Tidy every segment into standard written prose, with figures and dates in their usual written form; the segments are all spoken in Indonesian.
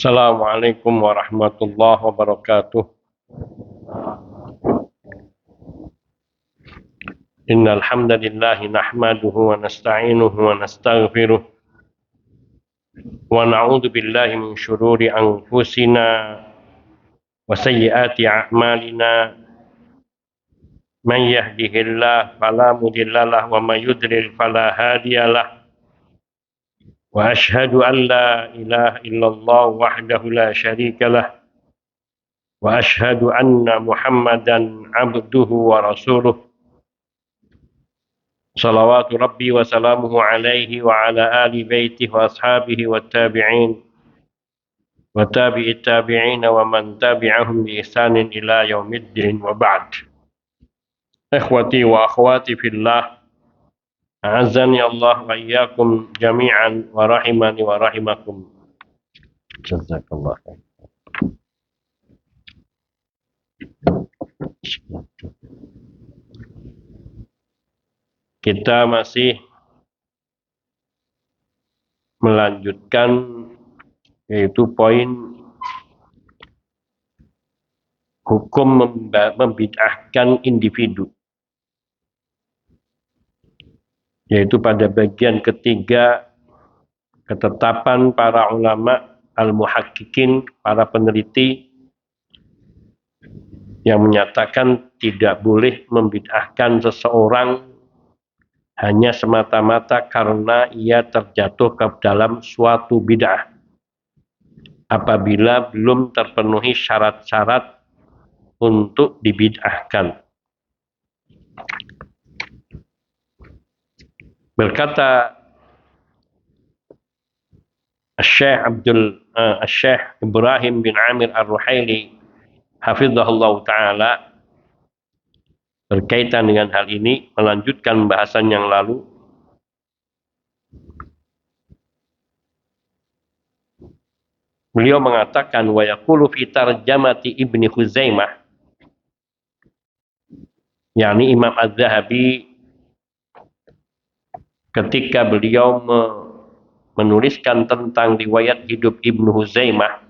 Assalamualaikum warahmatullahi wabarakatuh. Innal hamdalillah nahmaduhu wa nasta'inuhu wa nastaghfiruh wa na'udzu billahi min syururi anfusina wa sayyiati a'malina. Man yahdihillahu fala mudhillalah wa may yudlil fala hadiyalah. Wa asyhadu an la ilaha illallah wahdahu la syarikalah. Wa asyhadu anna Muhammadan abduhu wa rasuluh. Salawatu Rabbi wa salamuhu alaihi wa ala ali baitihi wa ashabihi wa tabi'in wa tabi'it tabi'in wa man tabi'ahum bi ihsanin ila yaumiddin wa ba'd. Ikhwati wa akhwati fillah, a'azzani Allah wa iyyakum jami'an wa rahimani wa rahimakum. Jazakallah. Kita masih melanjutkan yaitu poin hukum membid'ahkan individu, yaitu pada bagian ketiga ketetapan para ulama al-muhaqqiqin, para peneliti yang menyatakan tidak boleh membid'ahkan seseorang hanya semata-mata karena ia terjatuh ke dalam suatu bid'ah apabila belum terpenuhi syarat-syarat untuk dibid'ahkan. Berkata Syekh Ibrahim bin Amir Ar-Ruhaili hafizahullah ta'ala berkaitan dengan hal ini, melanjutkan bahasan yang lalu. Beliau mengatakan wa yaqulu fi tarjamati Ibnu Khuzaimah, yakni Imam Az-Zahabi ketika beliau menuliskan tentang riwayat hidup Ibnu Khuzaimah,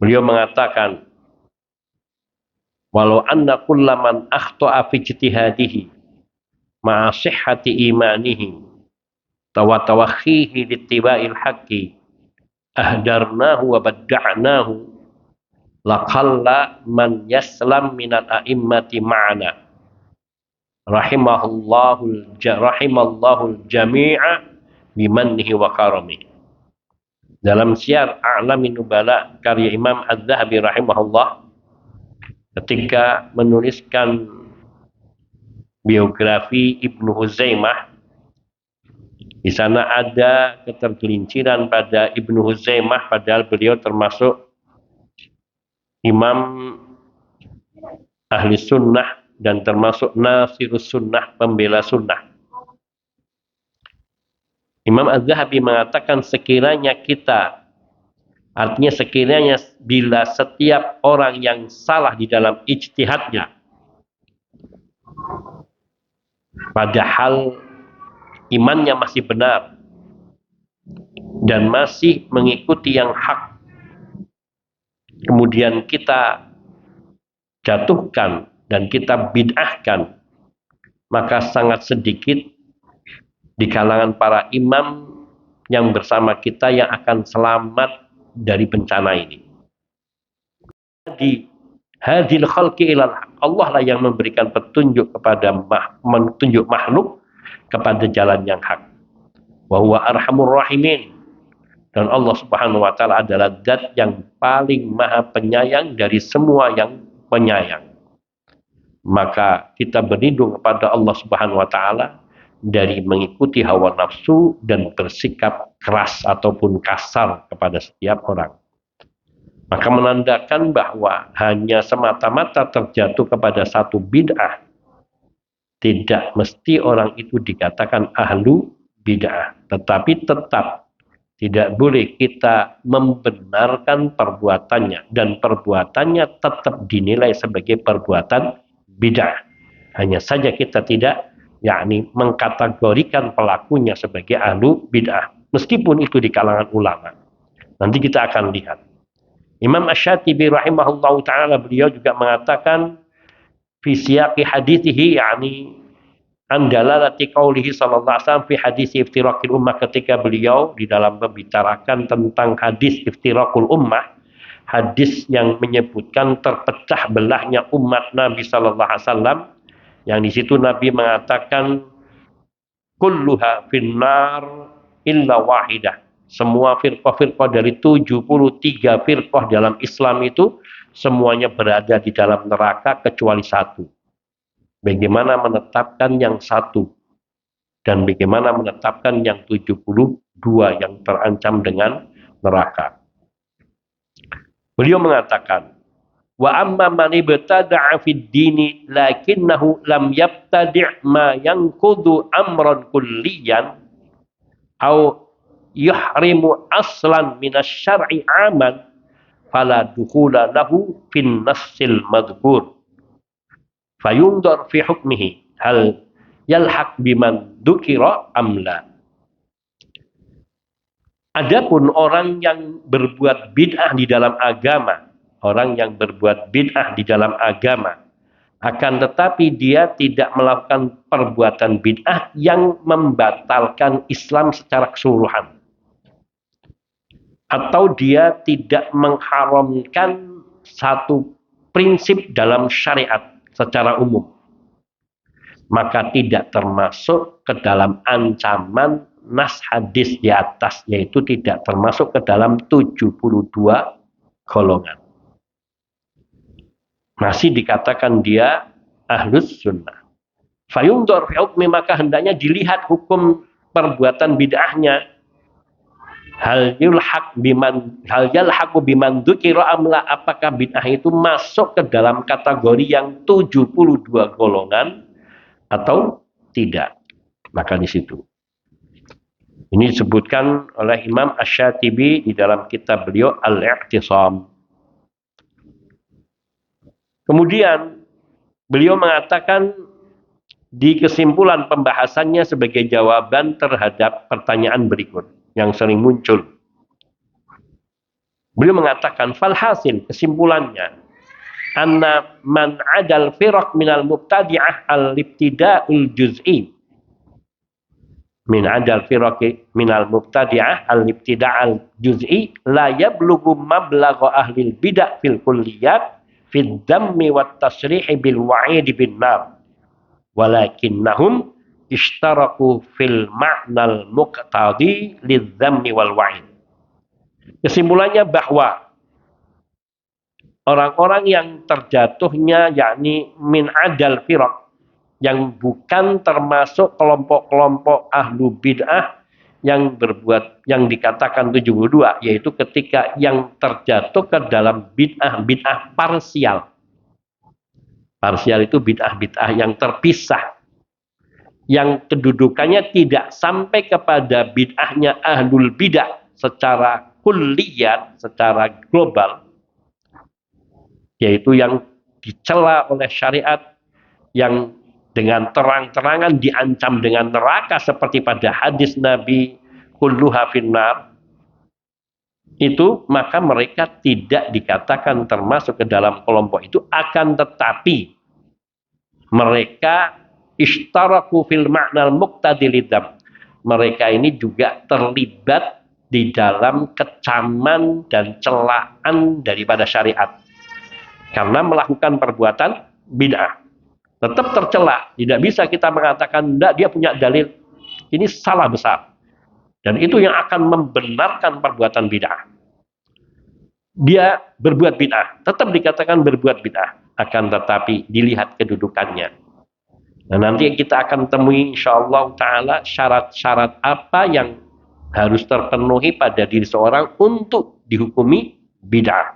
beliau mengatakan walau anna kullaman akhta'a fi ijtihadihi ma'a sihhati imanihi tawakhihi littiba'il haqqi ahdarnahu wa badda'nahu laqalla man yaslam minal a'immati ma'ana rahimallahu jami'a bimannihi wa karamihi. Dalam Syiar A'lamin Nubala karya Imam Az-Zahabi rahimahullah, ketika menuliskan biografi Ibnu Khuzaimah, di sana ada ketergelinciran pada Ibnu Khuzaimah, padahal beliau termasuk imam ahli sunnah dan termasuk nasirus sunnah, pembela sunnah. Imam Az-Zahabi mengatakan sekiranya kita, artinya sekiranya bila setiap orang yang salah di dalam ijtihadnya, padahal imannya masih benar dan masih mengikuti yang hak, kemudian kita jatuhkan dan kita bid'ahkan, maka sangat sedikit di kalangan para imam yang bersama kita yang akan selamat dari bencana ini. Di hadil khalqi ilal Allah lah yang memberikan petunjuk kepada menunjuk makhluk kepada jalan yang hak. Wa huwa arhamur rahimin, dan Allah Subhanahu wa taala adalah zat yang paling maha penyayang dari semua yang penyayang. Maka kita berlindung kepada Allah Subhanahu wa taala dari mengikuti hawa nafsu dan bersikap keras ataupun kasar kepada setiap orang. Maka menandakan bahwa hanya semata-mata terjatuh kepada satu bid'ah, tidak mesti orang itu dikatakan ahlu bid'ah. Tetapi tetap tidak boleh kita membenarkan perbuatannya, dan perbuatannya tetap dinilai sebagai perbuatan bid'ah. Hanya saja kita tidak yakni mengkategorikan pelakunya sebagai ahlu bid'ah, meskipun itu di kalangan ulama. Nanti kita akan lihat. Imam Asy-Syatibi rahimahullahu taala beliau juga mengatakan fi siyaqi hadithihi, yakni an dalalati qaulihi sallallahu alaihi wasallam fi hadis iftiraqil ummah, ketika beliau di dalam membicarakan tentang hadis iftiraqul ummah, hadis yang menyebutkan terpecah belahnya umat Nabi sallallahu alaihi wasallam, yang di situ Nabi mengatakan kulluha finnar illa wahidah. Semua firqah-firqah dari 73 firqah dalam Islam itu semuanya berada di dalam neraka kecuali satu. Bagaimana menetapkan yang satu? Dan bagaimana menetapkan yang 72 yang terancam dengan neraka? Beliau mengatakan, wa amma man ibtada'a fid dini lakinnahu lam yabtadi' ma yanqudu amran kulliyan au yuhrimu aslan minasy syar'i aman fala dukhula lahu fin nassil madhkur fayundar fi hukmihi hal yalhaq biman dzukira amla. Adapun orang yang berbuat bid'ah di dalam agama, orang yang berbuat bid'ah di dalam agama, akan tetapi dia tidak melakukan perbuatan bid'ah yang membatalkan Islam secara keseluruhan, atau dia tidak mengharamkan satu prinsip dalam syariat secara umum, maka tidak termasuk ke dalam ancaman nas hadis di atas, yaitu tidak termasuk ke dalam 72 golongan. Masih dikatakan dia ahlus sunnah. Fayundor fi hukmi, maka hendaknya dilihat hukum perbuatan bid'ahnya. Hal yalhaqu biman dzukira amla, apakah bid'ah itu masuk ke dalam kategori yang 72 golongan atau tidak. Maka di situ. Ini disebutkan oleh Imam Asy-Syatibi di dalam kitab beliau Al-I'tisam. Kemudian beliau mengatakan di kesimpulan pembahasannya sebagai jawaban terhadap pertanyaan berikut yang sering muncul. Beliau mengatakan falhasil, kesimpulannya, anna man adal firaq minal mubtadi'ah al-ibtida'ul juz'i. Min adal firaqi minal mubtadi'ah al-ibtida'al juz'i la yablughu mablagha ahlil bid'ah fil kulliyat fid dhammi wat tasrihi bil wa'id bin nar walakinnahum ishtaraku fil ma'nal muqtadi lidh-dhammi wal wa'id. Kesimpulannya bahwa orang-orang yang terjatuhnya, yakni min adal firaq, yang bukan termasuk kelompok-kelompok ahlu bid'ah yang berbuat, yang dikatakan 72, yaitu ketika yang terjatuh ke dalam bid'ah parsial. Parsial itu bid'ah yang terpisah, yang kedudukannya tidak sampai kepada bid'ahnya ahlul bid'ah secara kulliyat, secara global, yaitu yang dicela oleh syariat, yang dengan terang-terangan diancam dengan neraka seperti pada hadis Nabi kulluha finnar, itu maka mereka tidak dikatakan termasuk ke dalam kelompok itu, akan tetapi mereka ishtaraku fil ma'nal muqtadi lidam, mereka ini juga terlibat di dalam kecaman dan celaan daripada syariat karena melakukan perbuatan bid'ah. Tetap tercela. Tidak bisa kita mengatakan, enggak, dia punya dalil. Ini salah besar. Dan itu yang akan membenarkan perbuatan bid'ah. Dia berbuat bid'ah. Tetap dikatakan berbuat bid'ah. Akan tetapi dilihat kedudukannya. Nah, nanti kita akan temui insyaallah ta'ala syarat-syarat apa yang harus terpenuhi pada diri seorang untuk dihukumi bid'ah.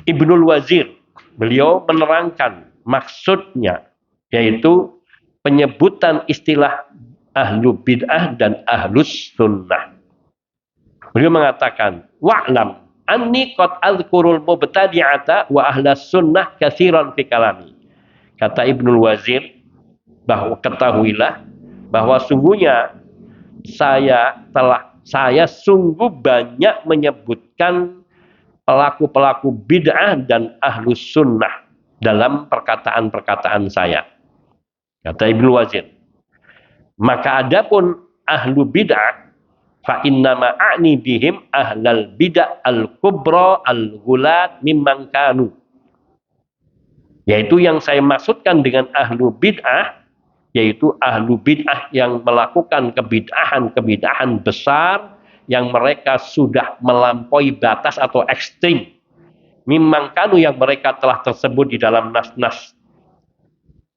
Ibnul Wazir, beliau menerangkan maksudnya, yaitu penyebutan istilah ahlu bid'ah dan ahlus sunnah. Beliau mengatakan, wa'lam anni qad azkurul mubtadi'ata wa ahlas sunnah katsiran fi kalami. Kata Ibnul Wazir, bahwa ketahuilah bahwa sungguhnya saya telah saya sungguh banyak menyebutkan pelaku-pelaku bid'ah dan ahlus sunnah dalam perkataan-perkataan saya. Kata Ibnu Wazir. Maka adapun ahlu bid'ah, fa innama a'ni bihim ahlal bid'ah al-kubra al-ghulat mimman kanu. Yaitu yang saya maksudkan dengan ahlu bid'ah, yaitu ahlu bid'ah yang melakukan kebid'ahan besar, yang mereka sudah melampaui batas atau ekstrim. Mimman kanu yang mereka telah tersebut di dalam nas-nas.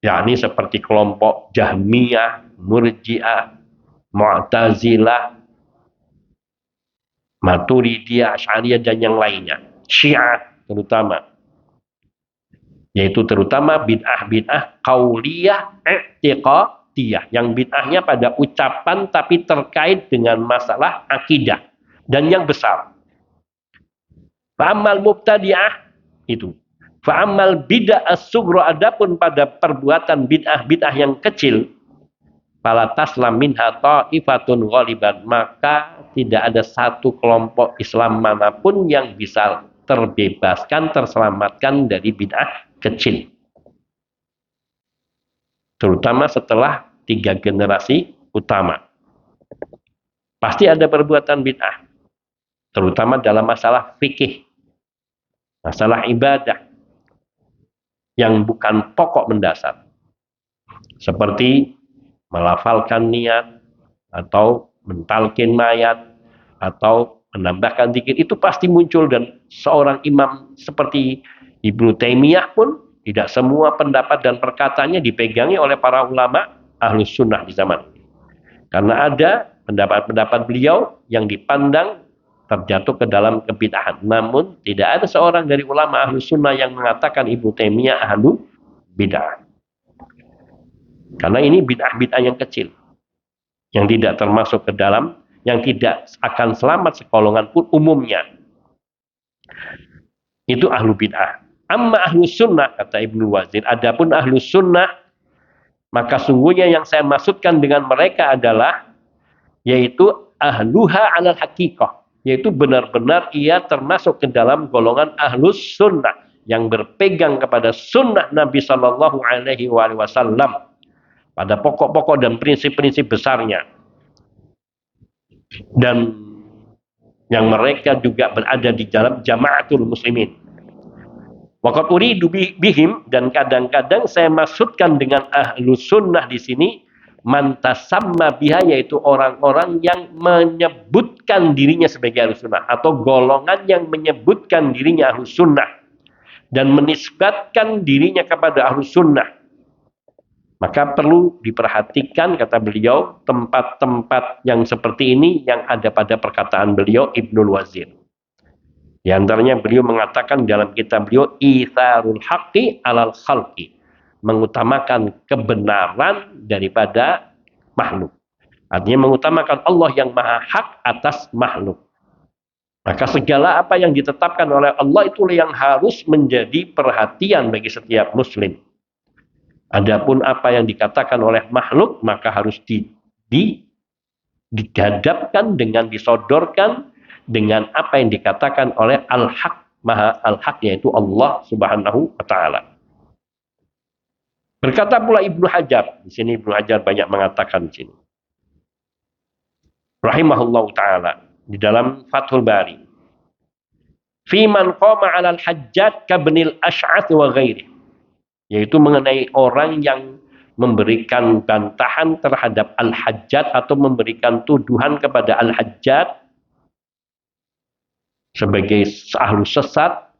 Yakni seperti kelompok Jahmiyah, Murji'ah, Mu'tazilah, Maturidiyah, Asy'ariyah dan yang lainnya. Syiah terutama. Yaitu terutama bid'ah-bid'ah qauliyah, i'tiqadiyah. Yang bid'ahnya pada ucapan tapi terkait dengan masalah akidah. Dan yang besar. Fa'amal mubtadi'ah itu. Fa'amal bid'ah as-sughra, adapun pada perbuatan bid'ah yang kecil, fala taslam minha ta'ifatun ghaliban, maka tidak ada satu kelompok Islam manapun yang bisa terbebaskan, terselamatkan dari bid'ah kecil. Terutama setelah 3 generasi utama. Pasti ada perbuatan bid'ah. Terutama dalam masalah fikih, masalah ibadah, yang bukan pokok mendasar. Seperti melafalkan niat, atau mentalkin mayat, atau menambahkan zikir, itu pasti muncul. Dan seorang imam seperti Ibnu Taimiyah pun tidak semua pendapat dan perkataannya dipegangi oleh para ulama ahlus sunnah di zaman ini. Karena ada pendapat-pendapat beliau yang dipandang terjatuh ke dalam kebid'ahan. Namun tidak ada seorang dari ulama ahlus sunnah yang mengatakan Ibnu Taimiyah ahlu bid'ah. Karena ini bid'ah-bid'ah yang kecil, yang tidak termasuk ke dalam, yang tidak akan selamat sekolongan pun umumnya. Itu ahlu bid'ah. Amma ahlu sunnah, kata Ibnu Wazir, adapun ahlu sunnah, maka sungguhnya yang saya maksudkan dengan mereka adalah, yaitu ahluha alal haqiqah, yaitu benar-benar ia termasuk ke dalam golongan ahlus sunnah, yang berpegang kepada sunnah Nabi Sallallahu Alaihi Wasallam pada pokok-pokok dan prinsip-prinsip besarnya. Dan yang mereka juga berada di dalam jamaatul muslimin. Waqad uridu bihim, dan kadang-kadang saya maksudkan dengan ahlu sunnah di sini man tasamma biha, yaitu orang-orang yang menyebutkan dirinya sebagai ahlu sunnah, atau golongan yang menyebutkan dirinya ahlu sunnah dan menisbatkan dirinya kepada ahlu sunnah. Maka perlu diperhatikan, kata beliau, tempat-tempat yang seperti ini yang ada pada perkataan beliau Ibnul Wazir. Di antaranya beliau mengatakan dalam kitab beliau Itsarul Haqqi alal Khalqi, mengutamakan kebenaran daripada makhluk. Artinya mengutamakan Allah yang maha hak atas makhluk. Maka segala apa yang ditetapkan oleh Allah itulah yang harus menjadi perhatian bagi setiap muslim. Adapun apa yang dikatakan oleh makhluk, maka harus dihadapkan dengan disodorkan dengan apa yang dikatakan oleh Al-Haq, Maha Al-Haq, yaitu Allah Subhanahu wa Ta'ala. Berkata pula Ibnu Hajar, di sini Ibnu Hajar banyak mengatakan di sini, rahimahullah ta'ala, di dalam Fathul Bari, fi man qama 'alal hajjat kabnil Asy'ath wa ghairi, yaitu mengenai orang yang memberikan bantahan terhadap Al-Hajjat atau memberikan tuduhan kepada Al-Hajjat sebagai ahlu sesat.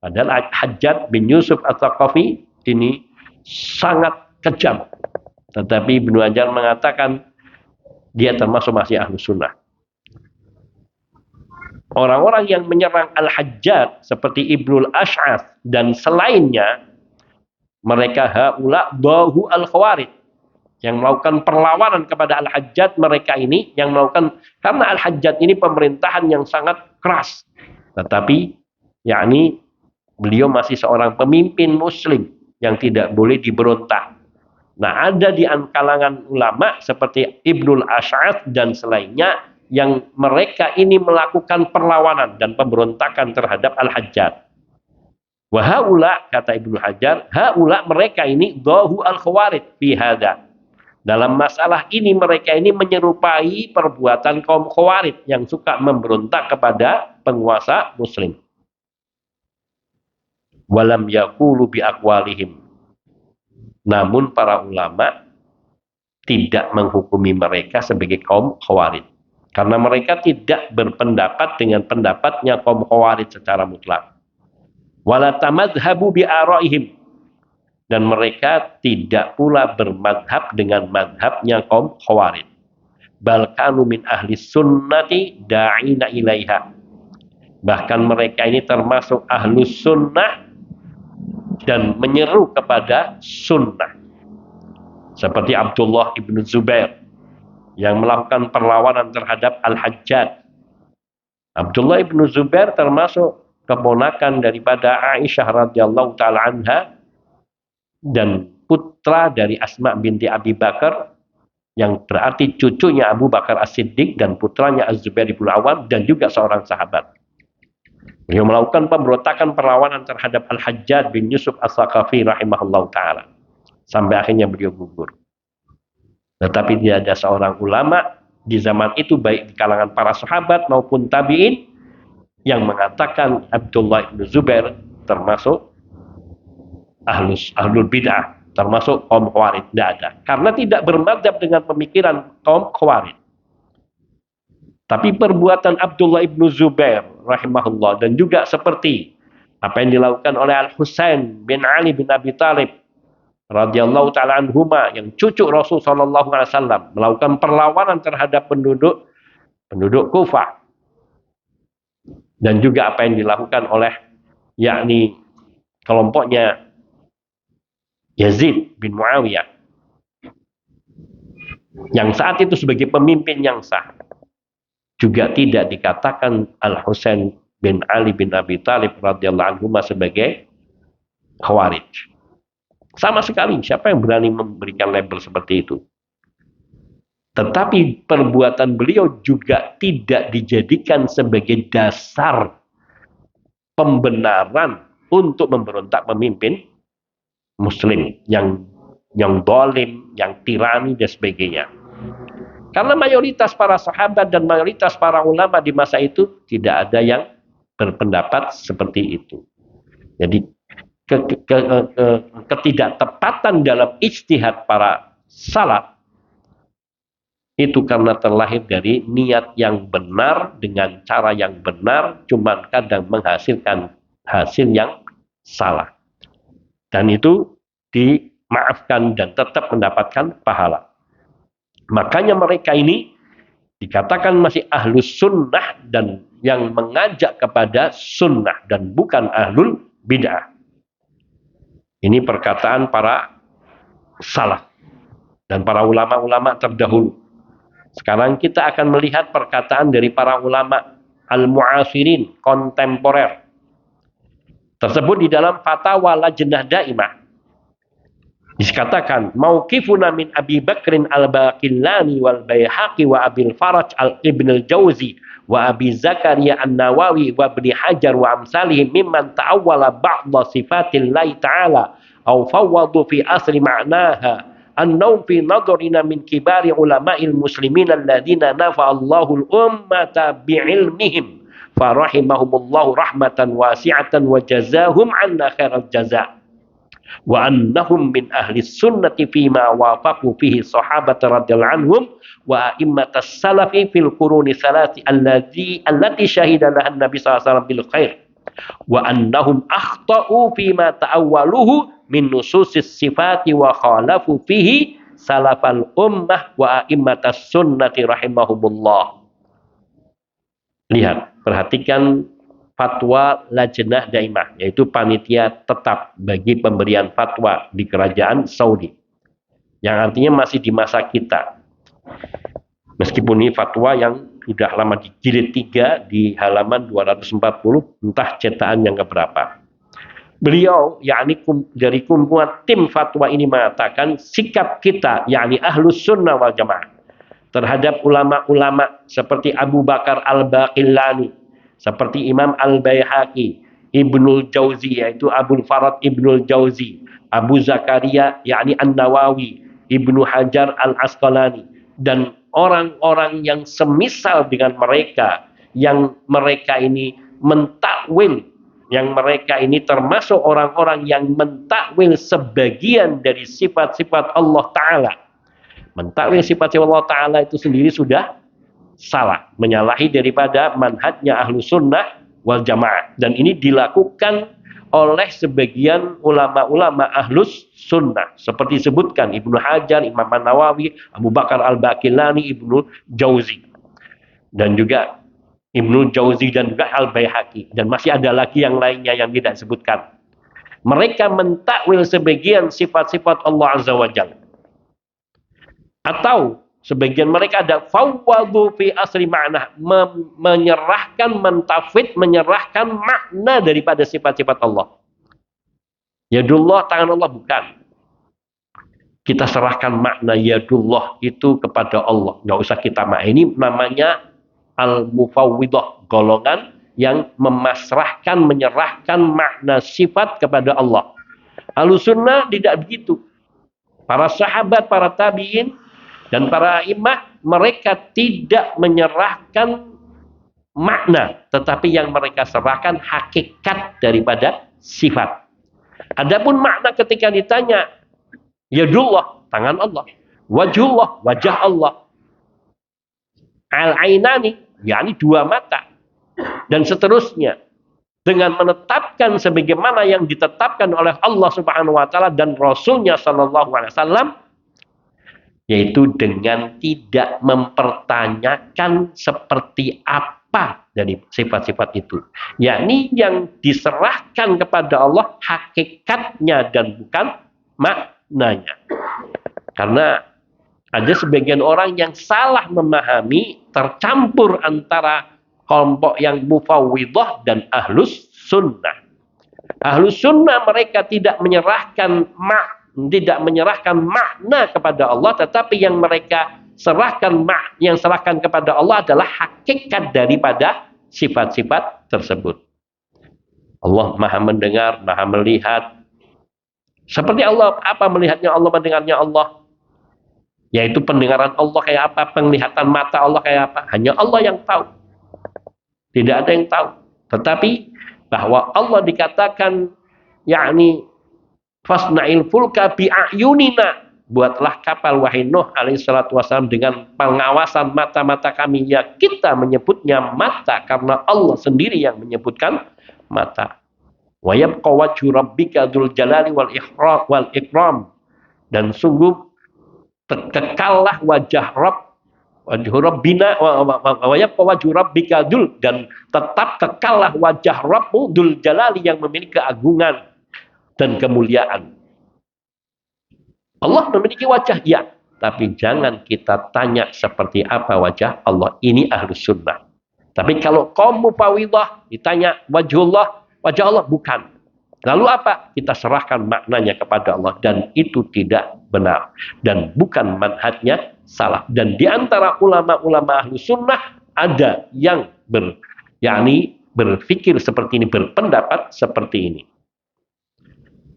Padahal Hajjat bin Yusuf Ats-Tsaqafi ini sangat kejam, tetapi Ibnu Hajar mengatakan dia termasuk masih ahlu sunnah. Orang-orang yang menyerang Al-Hajjat seperti Ibnul Asy'ath dan selainnya, mereka haula dahu al-khawarij, yang melakukan perlawanan kepada Al-Hajjat. Mereka ini yang melakukan, karena Al-Hajjat ini pemerintahan yang sangat keras, tetapi yakni beliau masih seorang pemimpin muslim yang tidak boleh diberontak. Nah, ada di kalangan ulama seperti Ibnul Asy'ath dan selainnya yang mereka ini melakukan perlawanan dan pemberontakan terhadap Al-Hajjaj. Wa haula, kata Ibnu Hajar, haula mereka ini dhahu al-khawarij fi hadza. Dalam masalah ini mereka ini menyerupai perbuatan kaum Khawarij yang suka memberontak kepada penguasa muslim. Walam yaqulu bi aqwalihim. Namun para ulama tidak menghukumi mereka sebagai kaum Khawarij. Karena mereka tidak berpendapat dengan pendapatnya kaum Khawarij secara mutlak. Wala tamadhabu bi araihim. Dan mereka tidak pula bermadhab dengan madhabnya kaum Khawarij. Bal kanu min ahli sunnati da'ina ilaiha. Bahkan mereka ini termasuk ahlus sunnah dan menyeru kepada sunnah. Seperti Abdullah ibn Zubair yang melakukan perlawanan terhadap Al-Hajjaj. Abdullah ibn Zubair termasuk keponakan daripada Aisyah radhiyallahu taala anha dan putra dari Asma binti Abi Bakar, yang berarti cucunya Abu Bakar As-Siddiq dan putranya Az-Zubair bin Awam, dan juga seorang sahabat. Beliau melakukan pemberontakan perlawanan terhadap Al-Hajjaj bin Yusuf As-Saqafi rahimahullahu taala sampai akhirnya beliau gugur. Tetapi tidak ada seorang ulama di zaman itu, baik di kalangan para sahabat maupun tabi'in, yang mengatakan Abdullah bin Zubair termasuk ahlul bid'ah, termasuk kaum Khawarij. Tidak ada, karena tidak bermadzhab dengan pemikiran kaum Khawarij. Tapi perbuatan Abdullah ibn Zubair rahimahullah, dan juga seperti apa yang dilakukan oleh Al-Husain bin Ali bin Abi Thalib radhiyallahu taala anhuma, yang cucu Rasul sallallahu alaihi wasallam, melakukan perlawanan terhadap penduduk Kufah, dan juga apa yang dilakukan oleh yakni kelompoknya Yazid bin Muawiyah yang saat itu sebagai pemimpin yang sah, juga tidak dikatakan Al-Husain bin Ali bin Abi Thalib radhiyallahu anhu sebagai Khawarij. Sama sekali, siapa yang berani memberikan label seperti itu? Tetapi perbuatan beliau juga tidak dijadikan sebagai dasar pembenaran untuk memberontak pemimpin muslim yang zalim, yang tirani dan sebagainya. Karena mayoritas para sahabat dan mayoritas para ulama di masa itu tidak ada yang berpendapat seperti itu. Jadi ketidaktepatan dalam ijtihad para salaf itu karena terlahir dari niat yang benar dengan cara yang benar, cuman kadang menghasilkan hasil yang salah. Dan itu dimaafkan dan tetap mendapatkan pahala. Makanya mereka ini dikatakan masih ahlus sunnah dan yang mengajak kepada sunnah dan bukan ahlul bid'ah. Ini perkataan para salaf dan para ulama-ulama terdahulu. Sekarang kita akan melihat perkataan dari para ulama al-mu'asirin, kontemporer. Tersebut di dalam Fatwa Lajnah Daimah. Dikatakan mauqifuna min Abi Bakrin al-Baqillani wal Baihaqi wa Abil Faraj al-Ibn al-Jauzi wa Abi Zakaria an-Nawawi wa Ibn Hajar wa amsalihim mimman ta'awwala ba'dha sifatillahi ta'ala aw fawwadu fi asri ma'naha annahum fi nadharina min kibari ulama'il muslimin alladhina nafa Allahul ummata bi'ilmihim farahimahumullahu rahmatan wasi'atan wa jazahum 'anna khairal jazaa. Wa annahum min ahli sunnati fima wafaqu fihi sahabat radhiyallahu anhum wa a'immatas salafi fil quruni salati allati syahida lahan nabi sallallahu alaihi wasallam bil khair wa annahum akhta'u fima ta'awwaluhu min nususis sifati wa khalafu fihi salafal ummah wa a'immatas sunnati rahimahumullah. Lihat, perhatikan fatwa Lajnah Daimah, yaitu panitia tetap bagi pemberian fatwa di kerajaan Saudi, yang artinya masih di masa kita. Meskipun ini fatwa yang sudah lama, di jilid 3 di halaman 240, entah cetakan yang keberapa. Beliau, yakni dari kumpulan tim fatwa ini mengatakan sikap kita, yakni ahlus sunnah wal jamaah, terhadap ulama-ulama seperti Abu Bakar Al-Baqillani, seperti Imam Al-Baihaqi, Ibnul Jauzi yaitu Abul Farad Ibnul Jauzi, Abu Zakaria yakni An-Nawawi, Ibnu Hajar Al-Asqalani, dan orang-orang yang semisal dengan mereka, yang mereka ini mentakwil, yang mereka ini termasuk orang-orang yang mentakwil sebagian dari sifat-sifat Allah Ta'ala. Mentakwil sifat-sifat Allah Ta'ala itu sendiri sudah salah, menyalahi daripada manhajnya ahlu sunnah wal jamaah. Dan ini dilakukan oleh sebagian ulama-ulama ahlus sunnah. Seperti disebutkan Ibnu Hajar, Imam An-Nawawi, Abu Bakar Al-Baqillani, Ibnu Jauzi. Dan juga Ibnu Jauzi dan juga Al-Baihaqi. Dan masih ada lagi yang lainnya yang tidak disebutkan. Mereka mentakwil sebagian sifat-sifat Allah Azza wa Jalla. Atau sebagian mereka ada fawwadu fi asri ma'na, menyerahkan, mentafwid, menyerahkan makna daripada sifat-sifat Allah. Yadullah, tangan Allah, bukan. Kita serahkan makna yadullah itu kepada Allah. Nggak usah kita ini namanya al-mufawwidah, golongan yang memasrahkan, menyerahkan makna sifat kepada Allah. Ahlussunnah tidak begitu. Para sahabat, para tabi'in, dan para imam, mereka tidak menyerahkan makna, tetapi yang mereka serahkan hakikat daripada sifat. Adapun makna ketika ditanya, yadullah, tangan Allah, wajhullah, wajah Allah, al-ainani, yakni dua mata, dan seterusnya, dengan menetapkan sebagaimana yang ditetapkan oleh Allah Subhanahu wa taala dan Rasulnya sallallahu alaihi wasallam, yaitu dengan tidak mempertanyakan seperti apa dari sifat-sifat itu. Yakni yang diserahkan kepada Allah hakikatnya dan bukan maknanya. Karena ada sebagian orang yang salah memahami, tercampur antara kelompok yang mufawwidah dan ahlus sunnah. Ahlus sunnah mereka tidak menyerahkan makna kepada Allah, tetapi yang mereka serahkan kepada Allah adalah hakikat daripada sifat-sifat tersebut. Allah Maha mendengar, Maha melihat. Seperti Allah, apa melihatnya Allah, mendengarnya Allah? Yaitu pendengaran Allah kayak apa, penglihatan mata Allah kayak apa? Hanya Allah yang tahu. Tidak ada yang tahu. Tetapi bahwa Allah dikatakan yakni fasna'il fulka bi'ayunina, buatlah kapal wahai Nuh alaihi salatu wasallam dengan pengawasan mata-mata kami. Ya, kita menyebutnya mata karena Allah sendiri yang menyebutkan mata. Wa yabqa wajhu rabbika dzul jalali wal ikram, dan sungguh kekallah wajah Rabb, wajhu rabbina wa yabqa wajhu rabbika dzul, dan tetap kekallah wajah Rabbmu dzul jalali yang memiliki keagungan dan kemuliaan. Allah memiliki wajah, ya, tapi jangan kita tanya seperti apa wajah Allah. Ini ahlus sunnah. Tapi kalau kaum mufawwidah ditanya wajhullah, wajah Allah, bukan. Lalu apa? Kita serahkan maknanya kepada Allah, dan itu tidak benar dan bukan manhajnya, salah. Dan di antara ulama-ulama ahlus sunnah ada yang berpikir seperti ini, berpendapat seperti ini.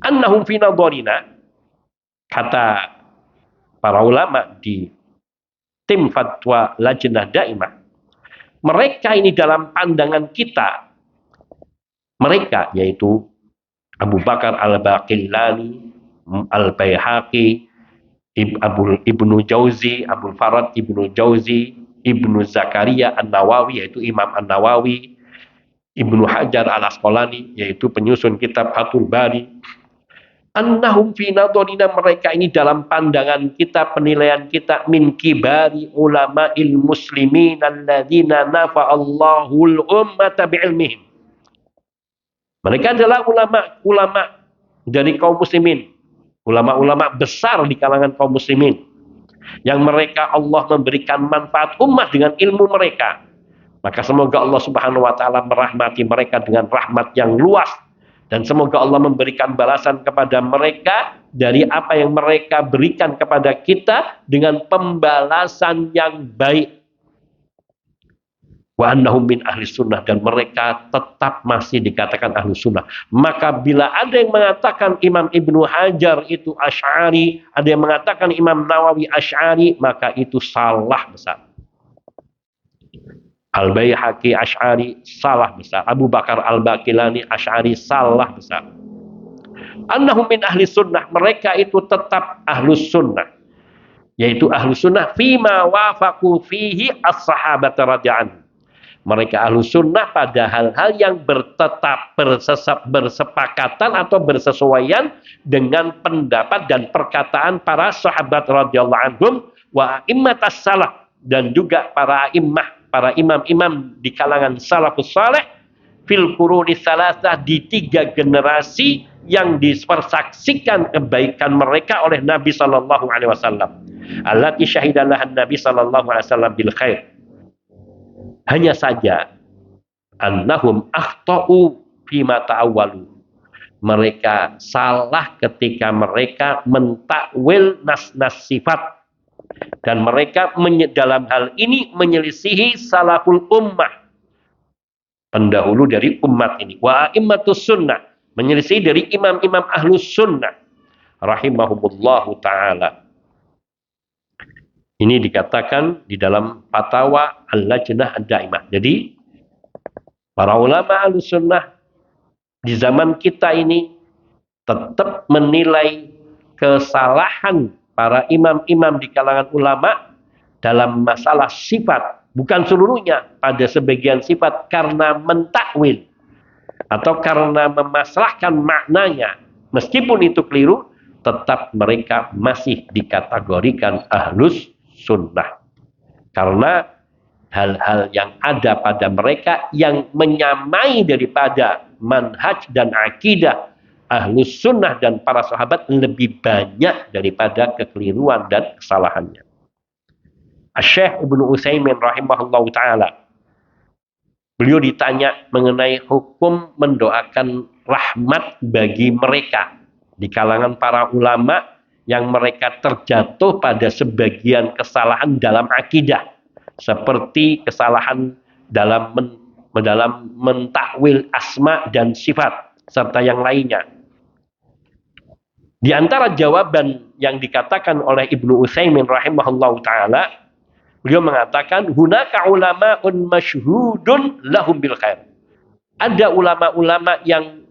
Annahum fi nadharina, kata para ulama di tim fatwa Lajnah Daimah, mereka ini dalam pandangan kita, mereka yaitu Abu Bakar Al-Baqillani, Al-Baihaqi, Ibnu Jauzi, Abul Farad Ibnu Jauzi, Ibnu Zakaria An-Nawawi yaitu Imam An-Nawawi, Ibnu Hajar Al-Asqalani yaitu penyusun kitab Fathul Bari, annahum fi nadharina, mereka ini dalam pandangan kita, penilaian kita, min kibari ulama'il muslimin alladzina nafa'allahul ummata bi'ilmihim. Mereka adalah ulama-ulama dari kaum muslimin, ulama-ulama besar di kalangan kaum muslimin, yang mereka Allah memberikan manfaat ummah dengan ilmu mereka. Maka semoga Allah Subhanahu wa taala merahmati mereka dengan rahmat yang luas, dan semoga Allah memberikan balasan kepada mereka dari apa yang mereka berikan kepada kita dengan pembalasan yang baik. Wa annahum min ahli sunnah, dan mereka tetap masih dikatakan ahli sunnah. Maka bila ada yang mengatakan Imam Ibnu Hajar itu Asy'ari, ada yang mengatakan Imam Nawawi Asy'ari, maka itu salah besar. Al-Baihaqi Asy'ari, salah besar. Abu Bakar Al-Baqilani Asy'ari, salah besar. Annahum min ahli sunnah, mereka itu tetap ahlus sunnah, yaitu ahlus sunnah fima wafaqu fihi as-sahabat radhiyallahu. Mereka ahlus sunnah pada hal-hal yang bersepakatan atau bersesuaian dengan pendapat dan perkataan para sahabat radhiyallahu anhum wa a'immatas salaf, dan juga para imam-imam di kalangan salafus saleh fil quruni salasah, di 3 generasi yang dipersaksikan kebaikan mereka oleh Nabi sallallahu alaihi wasallam. Allati syahidalah Nabi sallallahu alaihi wasallam bil khair. Hanya saja annahum akhtau fima ta'awwalu. Mereka salah ketika mereka mentakwil nas-nas sifat, dan mereka dalam hal ini menyelisihi salaful ummah, pendahulu dari umat ini. Wa a'immatus sunnah, menyelisih dari imam-imam ahlus sunnah rahimahumullahu ta'ala. Ini dikatakan di dalam fatwa Al-Lajnah Ad-Daimah. Jadi para ulama ahlus sunnah di zaman kita ini tetap menilai kesalahan para imam-imam di kalangan ulama dalam masalah sifat. Bukan seluruhnya, pada sebagian sifat karena mentakwil atau karena memaslahkan maknanya. Meskipun itu keliru, tetap mereka masih dikategorikan ahlus sunnah. Karena hal-hal yang ada pada mereka yang menyamai daripada manhaj dan akidah ahlus sunnah dan para sahabat lebih banyak daripada kekeliruan dan kesalahannya. Syekh Ibnu Utsaimin rahimahullahu ta'ala, beliau ditanya mengenai hukum mendoakan rahmat bagi mereka di kalangan para ulama yang mereka terjatuh pada sebagian kesalahan dalam akidah, seperti kesalahan dalam mentakwil asma dan sifat serta yang lainnya. Di antara jawaban yang dikatakan oleh Ibnu Utsaimin rahimahullahu taala, beliau mengatakan hunaka ulama'un masyhudun lahum bil khair. Ada ulama-ulama yang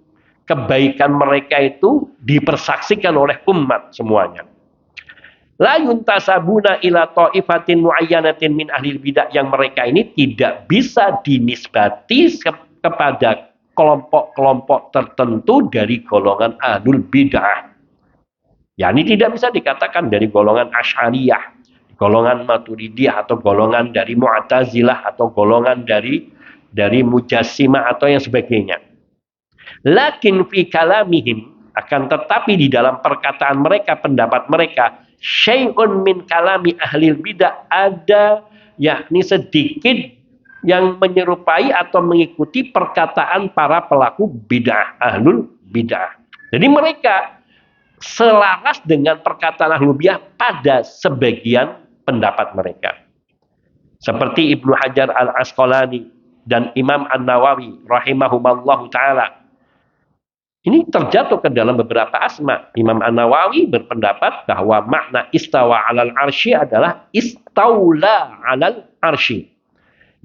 kebaikan mereka itu dipersaksikan oleh umat semuanya. La yuntasabuna ila ta'ifatin muayyanatin min ahli bidah, yang mereka ini tidak bisa dinisbati kepada kelompok-kelompok tertentu dari golongan ahlul bidah. Yani tidak bisa dikatakan dari golongan Asy'ariyah, golongan Maturidiyah, atau golongan dari Mu'tazilah, atau golongan dari Mujassimah atau yang sebagainya. Lakin fi kalamihim, akan tetapi di dalam perkataan mereka, pendapat mereka, syai'un min kalami ahli bidah, ada yakni sedikit yang menyerupai atau mengikuti perkataan para pelaku bid'ah, ahlul bid'ah. Jadi mereka selaras dengan perkataan ahlul bid'ah pada sebagian pendapat mereka. Seperti Ibnu Hajar Al-Asqalani dan Imam An-Nawawi rahimahumallahu ta'ala. Ini terjatuh ke dalam beberapa asma. Imam An-Nawawi berpendapat bahwa makna istawa alal arsy adalah istaula alal arsy.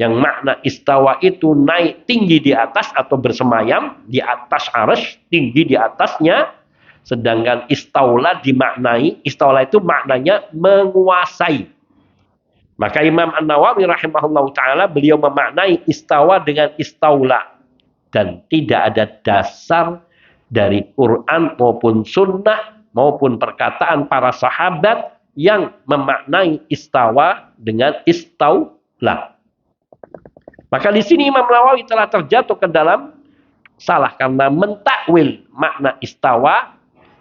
Yang makna istawa itu naik tinggi di atas atau bersemayam di atas arsy, tinggi di atasnya. Sedangkan istaula dimaknai, istaula itu maknanya menguasai. Maka Imam An-Nawawi rahimahullahu ta'ala, beliau memaknai istawa dengan istaula. Dan tidak ada dasar dari Quran maupun sunnah maupun perkataan para sahabat yang memaknai istawa dengan istaula. Maka di sini Imam Nawawi telah terjatuh ke dalam salah karena mentakwil makna istawa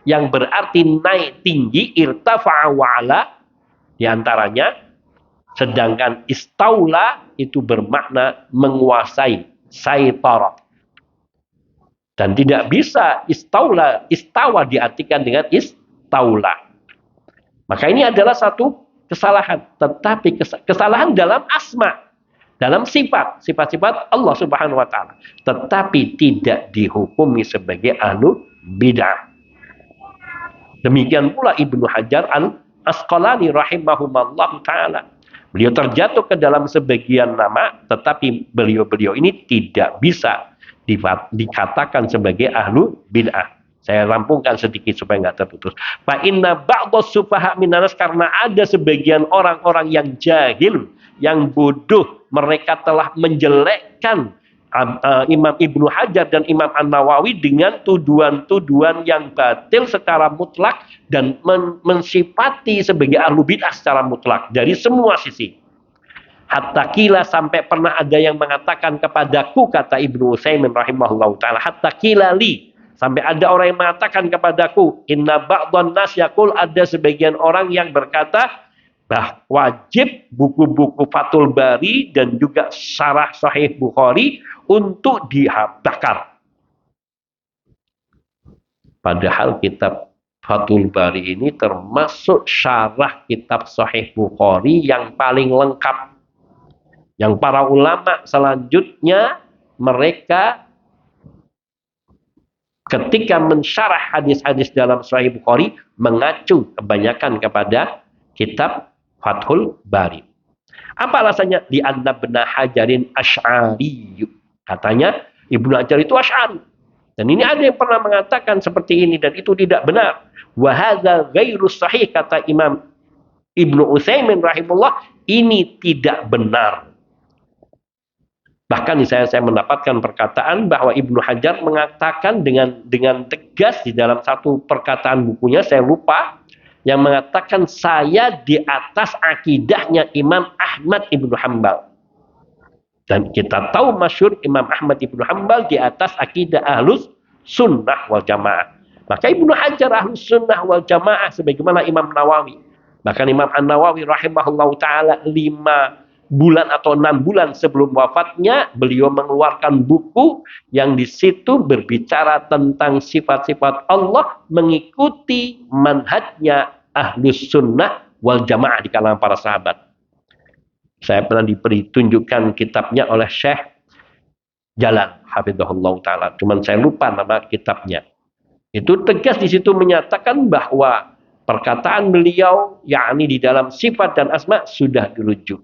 yang berarti naik tinggi, irtafa'a wa'ala di antaranya, sedangkan istaula itu bermakna menguasai, saitara. Dan tidak bisa istawa diartikan dengan taula. Maka ini adalah satu kesalahan, tetapi kesalahan dalam asma, dalam sifat-sifat Allah Subhanahu wa taala, tetapi tidak dihukumi sebagai ahlu bid'ah. Demikian pula Ibnu Hajar Al-Asqalani rahimahumallahu taala. Beliau terjatuh ke dalam sebagian nama, tetapi beliau ini tidak bisa dikatakan sebagai ahlu bid'ah. Saya rampungkan sedikit supaya nggak terputus. Fa inna ba'dhas sufaha minanas, karena ada sebagian orang-orang yang jahil, yang bodoh, mereka telah menjelekkan Imam Ibnu Hajar dan Imam An-Nawawi dengan tuduhan-tuduhan yang batil secara mutlak dan mensifati sebagai ahlu bid'ah secara mutlak dari semua sisi. Hatta kila, sampai pernah ada yang mengatakan kepadaku, kata Ibnu Utsaimin rahimahullahu taala, hatta kila li, sampai ada orang yang mengatakan kepadaku, inna ba'dhan nas yaqul, ada sebagian orang yang berkata wajib buku-buku Fathul Bari dan juga syarah Sahih Bukhari untuk dibakar. Padahal kitab Fathul Bari ini termasuk syarah kitab Sahih Bukhari yang paling lengkap. Yang para ulama selanjutnya mereka ketika mensyarah hadis-hadis dalam Sahih Bukhari mengacu kebanyakan kepada kitab Fathul Bari. Apa alasannya? Di anna Ibnu Hajarin Asy'ari. Katanya Ibnu Hajar itu Asy'ari. Dan ini ada yang pernah mengatakan seperti ini dan itu tidak benar. Wa hadza ghairu sahih, kata Imam Ibnu Utsaimin rahimahullah, ini tidak benar. Bahkan saya mendapatkan perkataan bahwa Ibnu Hajar mengatakan dengan tegas di dalam satu perkataan bukunya, saya lupa, yang mengatakan saya di atas akidahnya Imam Ahmad Ibnu Hanbal. Dan kita tahu masyhur Imam Ahmad Ibnu Hanbal di atas akidah Ahlus Sunnah wal Jamaah. Maka Ibnu Hajar Ahlus Sunnah wal Jamaah sebagaimana Imam Nawawi. Bahkan Imam An-Nawawi rahimahullahu taala 5 bulan atau 6 bulan sebelum wafatnya, beliau mengeluarkan buku yang di situ berbicara tentang sifat-sifat Allah mengikuti manhajnya Ahlus Sunnah wal Jamaah di kalangan para sahabat. Saya pernah diberi tunjukkan kitabnya oleh Syekh Jalan hafizahullah taala, cuman saya lupa nama kitabnya. Itu tegas di situ menyatakan bahwa perkataan beliau yakni di dalam sifat dan asma sudah dirujuk.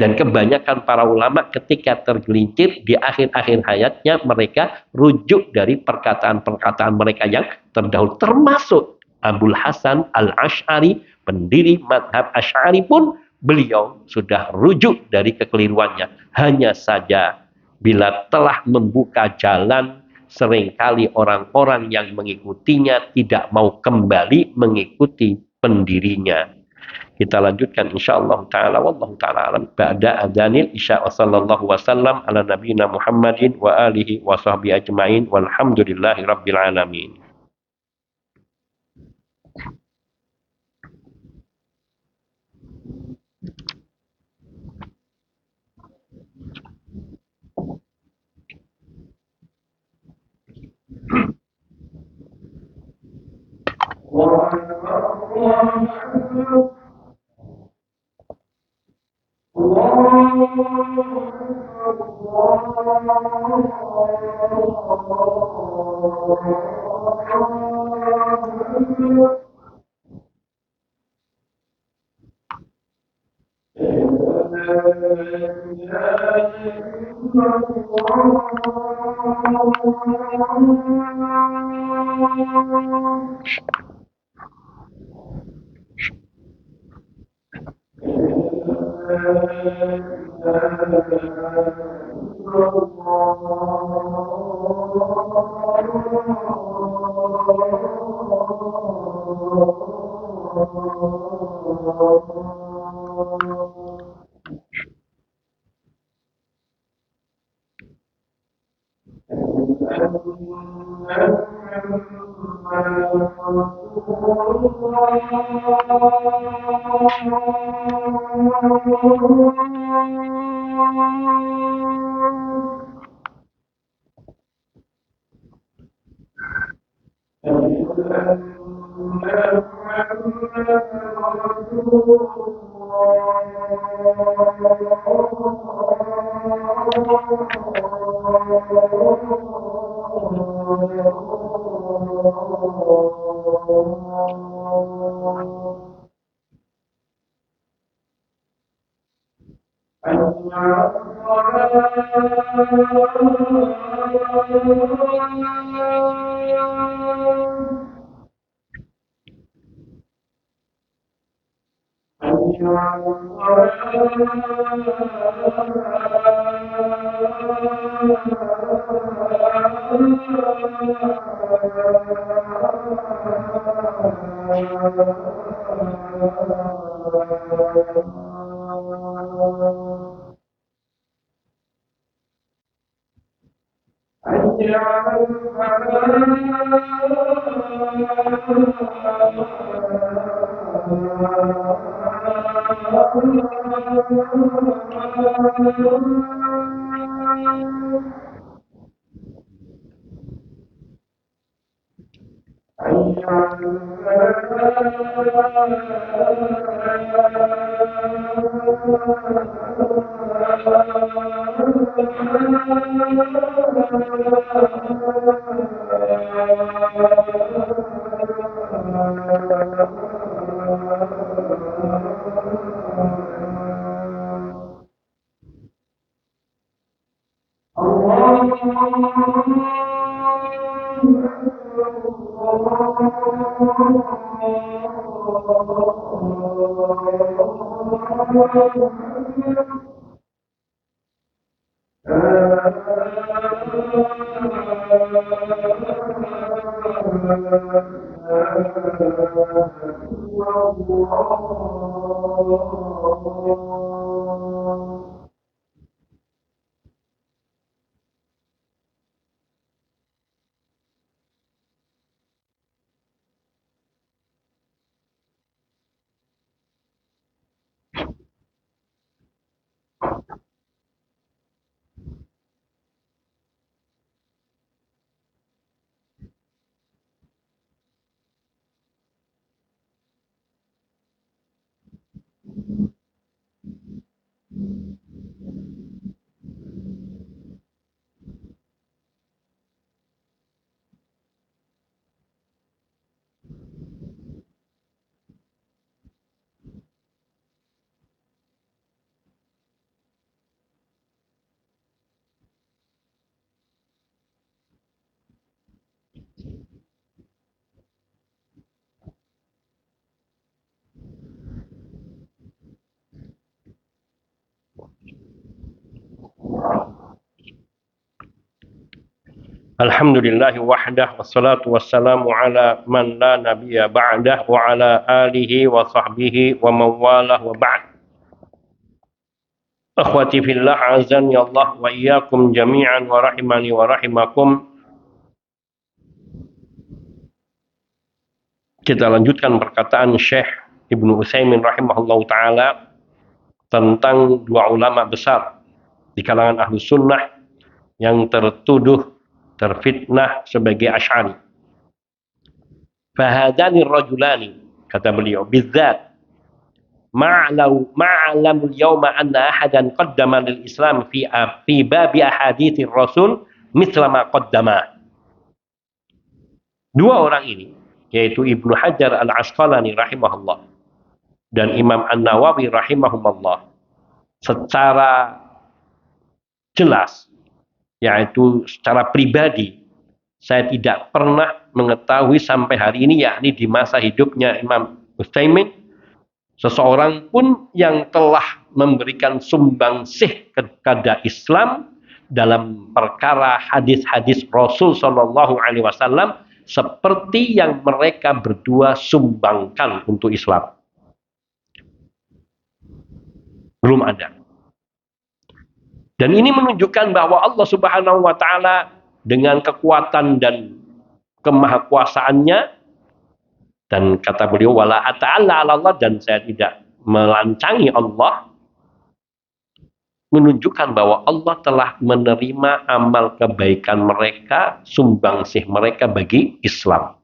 Dan kebanyakan para ulama ketika tergelincir di akhir-akhir hayatnya, mereka rujuk dari perkataan-perkataan mereka yang terdahulu. Termasuk Abul Hasan Al-Asy'ari, pendiri madhab Asy'ari pun beliau sudah rujuk dari kekeliruannya. Hanya saja bila telah membuka jalan, seringkali orang-orang yang mengikutinya tidak mau kembali mengikuti pendirinya. Kita lanjutkan insyaallah taala, wallahu taala alam, ba'da adzanil isya, wa sallallahu wasallam ala nabiyina Muhammadin wa alihi wa sahbihi ajmain, walhamdulillahi rabbil alamin. Alhamdulillah wahdah wassalatu wassalamu ala man la nabiyya ba'dah wa ala alihi wa sahbihi wa mawalah wa ba'd. Akhwati fillah azani Allah wa iyyakum jami'an wa rahimani wa rahimakum. Kita lanjutkan perkataan Syekh Ibnu Utsaimin rahimahullahu taala tentang dua ulama besar di kalangan Ahlus Sunnah yang terfitnah sebagai Asy'ari. Fahadani rajulani, kata beliau, bidzat ma'lamul yawma anna ahadan qaddama lil Islam fi babi ahaditsir Rasul mithla ma qaddama. Dua orang ini, yaitu Ibnu Hajar Al-Asqalani rahimahullah dan Imam An-Nawawi rahimahumullah, secara jelas, yaitu secara pribadi, saya tidak pernah mengetahui sampai hari ini, yakni di masa hidupnya Imam Utsaimin, seseorang pun yang telah memberikan sumbangsih kepada Islam dalam perkara hadis-hadis Rasul Shallallahu Alaihi Wasallam seperti yang mereka berdua sumbangkan untuk Islam. Belum ada. Dan ini menunjukkan bahwa Allah Subhanahu wa taala dengan kekuatan dan kemahakuasaannya, dan kata beliau wala ata'alla 'ala Allah, dan saya tidak melancangi Allah, menunjukkan bahwa Allah telah menerima amal kebaikan mereka, sumbangsih mereka bagi Islam.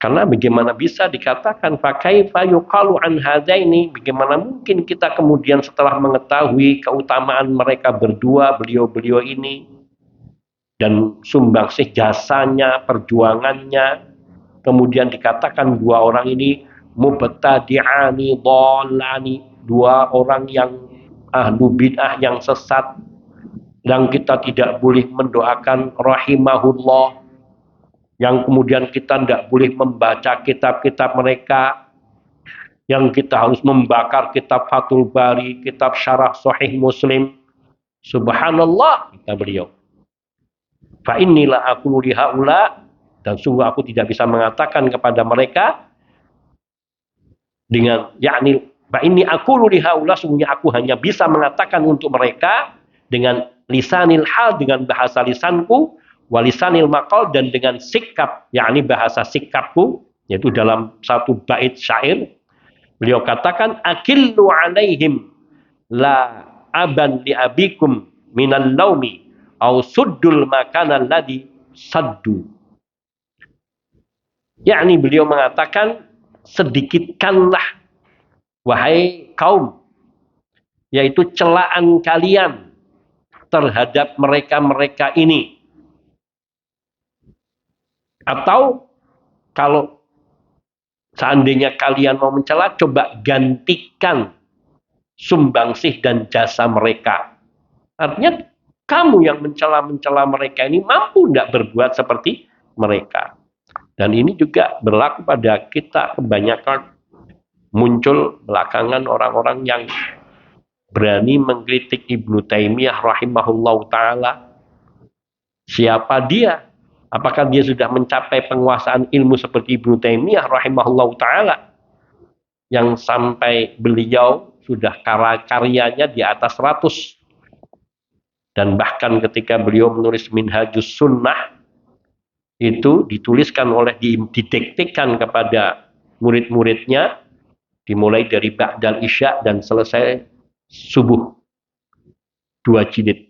Karena bagaimana bisa dikatakan fakaifa yuqalu an hadaini, bagaimana mungkin kita kemudian setelah mengetahui keutamaan mereka berdua, beliau-beliau ini, dan sumbangsih jasanya, perjuangannya, kemudian dikatakan dua orang ini mubtadi'ani dhalani, dua orang yang ahlu bid'ah yang sesat, yang kita tidak boleh mendoakan rahimahullah, yang kemudian kita tidak boleh membaca kitab-kitab mereka, yang kita harus membakar kitab Fathul Bari, kitab Syarah Sahih Muslim. Subhanallah, kata beliau. Fa innilah aqulu lihaula, dan sungguh aku tidak bisa mengatakan kepada mereka dengan yakni fa inni aqulu lihaula, sungguhnya aku hanya bisa mengatakan untuk mereka dengan lisanil hal, dengan bahasa lisanku, walisanil maqal, dan dengan sikap, yakni bahasa sikapku, yaitu dalam satu bait syair beliau katakan akillu alaihim la aban li abikum minal laumi au suddul makana alladhi saddu, yakni beliau mengatakan sedikitkanlah wahai kaum, yaitu celaan kalian terhadap mereka-mereka ini. Atau kalau seandainya kalian mau mencela, coba gantikan sumbangsih dan jasa mereka. Artinya kamu yang mencela-mencela mereka ini mampu tidak berbuat seperti mereka. Dan ini juga berlaku pada kita. Kebanyakan muncul belakangan orang-orang yang berani mengkritik Ibnu Taimiyah rahimahullah ta'ala. Siapa dia? Apakah dia sudah mencapai penguasaan ilmu seperti Ibnu Taimiyah rahimahullah ta'ala, yang sampai beliau sudah karyanya di atas 100, dan bahkan ketika beliau menulis Minhajus Sunnah itu dituliskan oleh, didiktekan kepada murid-muridnya, dimulai dari ba'dal isya dan selesai subuh, 2 jilid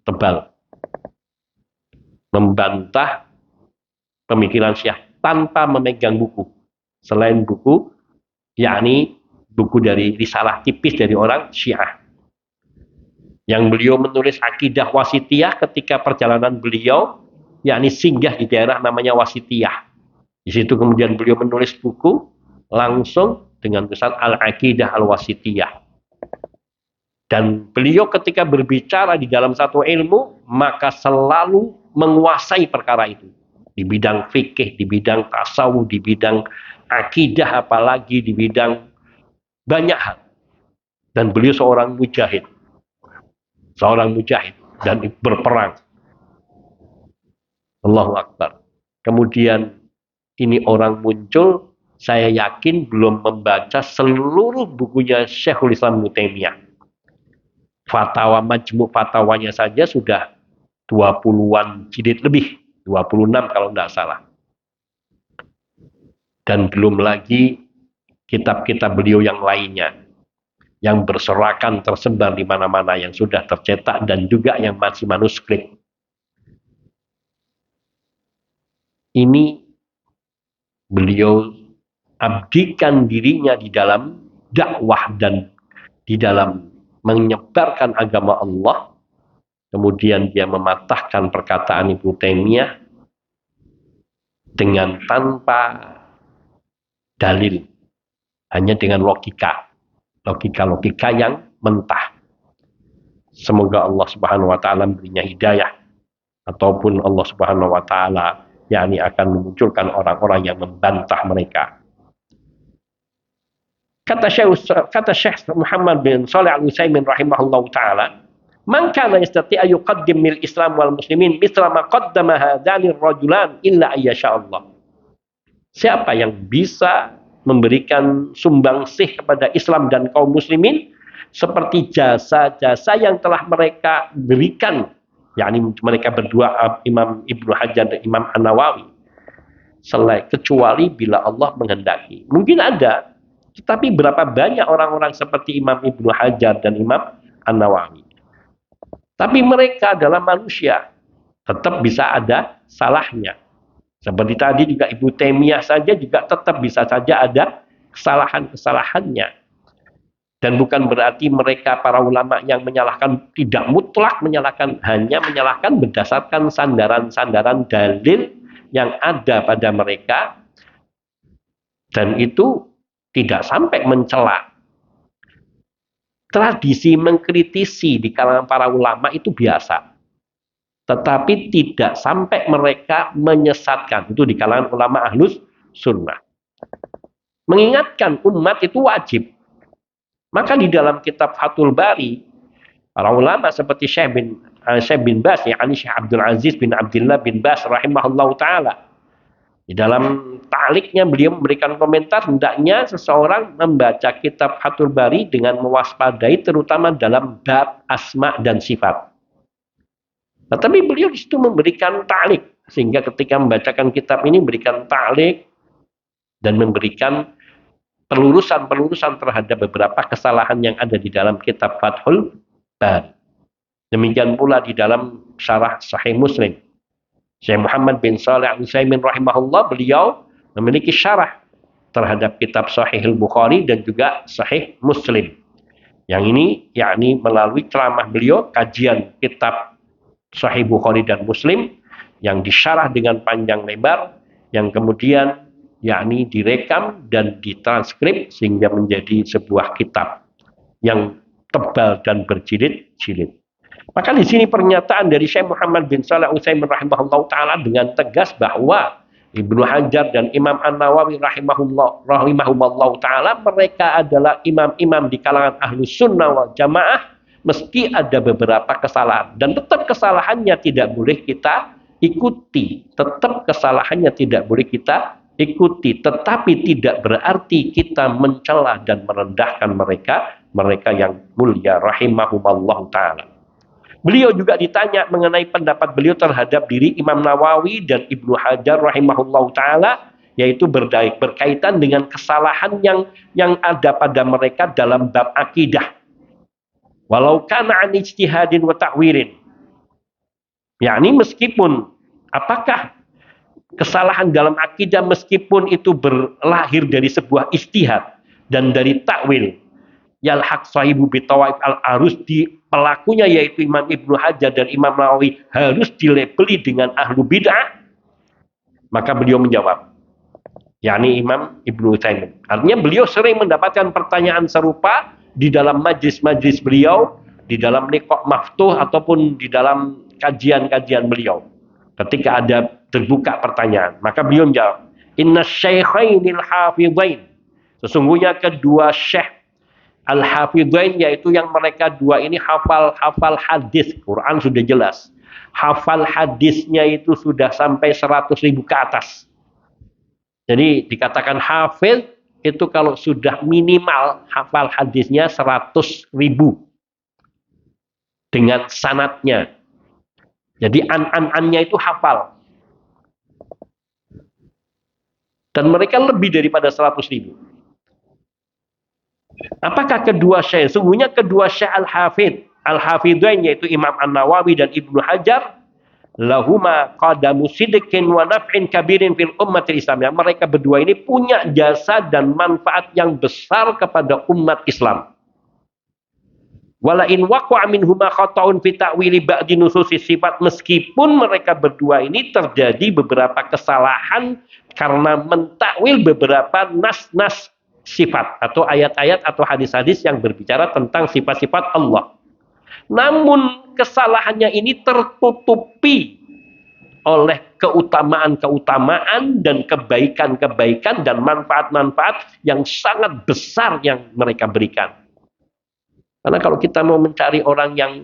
tebal, membantah pemikiran Syiah tanpa memegang buku selain buku, yakni buku dari risalah tipis dari orang Syiah. Yang beliau menulis akidah wasitiyah ketika perjalanan beliau, yakni singgah di daerah namanya Wasitiyah. Di situ kemudian beliau menulis buku langsung dengan tulisan Al-Aqidah Al-Wasitiyah. Dan beliau ketika berbicara di dalam satu ilmu, maka selalu menguasai perkara itu. Di bidang fikih, di bidang tasawuf, di bidang akidah, apalagi di bidang banyak hal. Dan beliau seorang mujahid. Dan berperang. Allahu Akbar. Kemudian ini orang muncul, saya yakin belum membaca seluruh bukunya Syekhul Islam Ibnu Taimiyah. Fatwa, majmu' fatwanya saja sudah 20-an jilid lebih, 26 kalau tidak salah. Dan belum lagi kitab-kitab beliau yang lainnya, yang berserakan tersebar di mana-mana, yang sudah tercetak dan juga yang masih manuskrip. Ini beliau abdikan dirinya di dalam dakwah dan di dalam menyebarkan agama Allah. Kemudian dia mematahkan perkataan Ibnu Taimiyah dengan tanpa dalil, hanya dengan logika yang mentah. Semoga Allah Subhanahu wa taala memberinya hidayah, ataupun Allah Subhanahu wa taala yakni akan memunculkan orang-orang yang membantah mereka. Kata Syekh Muhammad bin Shalih Al-Utsaimin rahimahullah taala, "Man kana yastati' an yuqaddim lil Islam wal muslimin mithla ma qaddama hadzani ar-rajulan illa ayyasha Allah." Siapa yang bisa memberikan sumbangsih kepada Islam dan kaum muslimin seperti jasa-jasa yang telah mereka berikan, yakni mereka berdua, Imam Ibnu Hajar dan Imam An-Nawawi, kecuali bila Allah menghendaki. Mungkin ada, tetapi berapa banyak orang-orang seperti Imam Ibnu Hajar dan Imam An-Nawawi. Tapi mereka adalah manusia, tetap bisa ada salahnya. Seperti tadi juga Ibnu Taimiyah saja juga tetap bisa saja ada kesalahan-kesalahannya. Dan bukan berarti mereka para ulama yang menyalahkan tidak mutlak menyalahkan, hanya menyalahkan berdasarkan sandaran-sandaran dalil yang ada pada mereka, dan itu tidak sampai mencela. Tradisi mengkritisi di kalangan para ulama itu biasa, tetapi tidak sampai mereka menyesatkan. Itu di kalangan ulama ahlus sunnah. Mengingatkan umat itu wajib. Maka di dalam kitab Fathul Bari, para ulama seperti Syekh bin Bas, yakni Syekh Abdul Aziz bin Abdullah bin Bas rahimahullah ta'ala, di dalam ta'liqnya beliau memberikan komentar, hendaknya seseorang membaca kitab Fathul Bari dengan mewaspadai terutama dalam bab asma dan sifat. Tetapi beliau di situ memberikan ta'liq, sehingga ketika membacakan kitab ini memberikan ta'liq dan memberikan pelurusan-pelurusan terhadap beberapa kesalahan yang ada di dalam kitab Fathul Bari. Demikian pula di dalam syarah Sahih Muslim. Syekh Muhammad bin Shalih Al-Utsaimin rahimahullah, beliau memiliki syarah terhadap kitab Sahih Al-Bukhari dan juga Sahih Muslim. Yang ini yakni melalui ceramah beliau, kajian kitab Sahih Bukhari dan Muslim yang disyarah dengan panjang lebar, yang kemudian yakni direkam dan ditranskrip sehingga menjadi sebuah kitab yang tebal dan berjilid-jilid. Maka di sini pernyataan dari Syekh Muhammad bin Shalih Al-Utsaimin rahimahullah taala dengan tegas bahwa Ibnu Hajar dan Imam An-Nawawi rahimahullah taala mereka adalah imam-imam di kalangan Ahlus Sunnah wal Jamaah, meski ada beberapa kesalahan dan tetap kesalahannya tidak boleh kita ikuti. Tetap kesalahannya tidak boleh kita ikuti, tetapi tidak berarti kita mencela dan merendahkan mereka yang mulia rahimahumullah taala. Beliau juga ditanya mengenai pendapat beliau terhadap diri Imam Nawawi dan Ibnu Hajar rahimahullah taala, yaitu berkaitan dengan kesalahan yang ada pada mereka dalam bab akidah. Walau kana an ijtihadin wa ta'wirin. Yakni meskipun apakah kesalahan dalam akidah meskipun itu berlahir dari sebuah ijtihad dan dari takwil, yalhaq sahibu bitawaif al-arus, di pelakunya yaitu Imam Ibnu Hajar dan Imam Nawawi harus dilabeli dengan ahlu bid'ah. Maka beliau menjawab, yakni Imam Ibnu Utsaimin. Artinya beliau sering mendapatkan pertanyaan serupa di dalam majlis-majlis beliau, di dalam liqa' maftuh ataupun di dalam kajian-kajian beliau. Ketika ada terbuka pertanyaan, maka beliau menjawab, inna syaikhainil hafidhain, sesungguhnya kedua syekh al-hafidhain, yaitu yang mereka dua ini hafal hadis. Quran sudah jelas, hafal hadisnya itu sudah sampai 100.000 ke atas. Jadi dikatakan hafid itu kalau sudah minimal hafal hadisnya 100.000 dengan sanadnya. Jadi an-annya itu hafal. Dan mereka lebih daripada 100.000. Apakah kedua syekh? Sungguhnya kedua syekh al-hafidhain yaitu Imam An-Nawawi dan Ibnu Hajar, lahuma qadamu sidqin wa naf'in kabirin fil ummatil islamiyah. Mereka berdua ini punya jasa dan manfaat yang besar kepada umat Islam. Wala in waqa'a minhuma khata'un fi ta'wili ba'di nususis sifat, meskipun mereka berdua ini terjadi beberapa kesalahan karena mentakwil beberapa nas-nas sifat atau ayat-ayat atau hadis-hadis yang berbicara tentang sifat-sifat Allah. Namun kesalahannya ini tertutupi oleh keutamaan-keutamaan dan kebaikan-kebaikan dan manfaat-manfaat yang sangat besar yang mereka berikan. Karena kalau kita mau mencari orang yang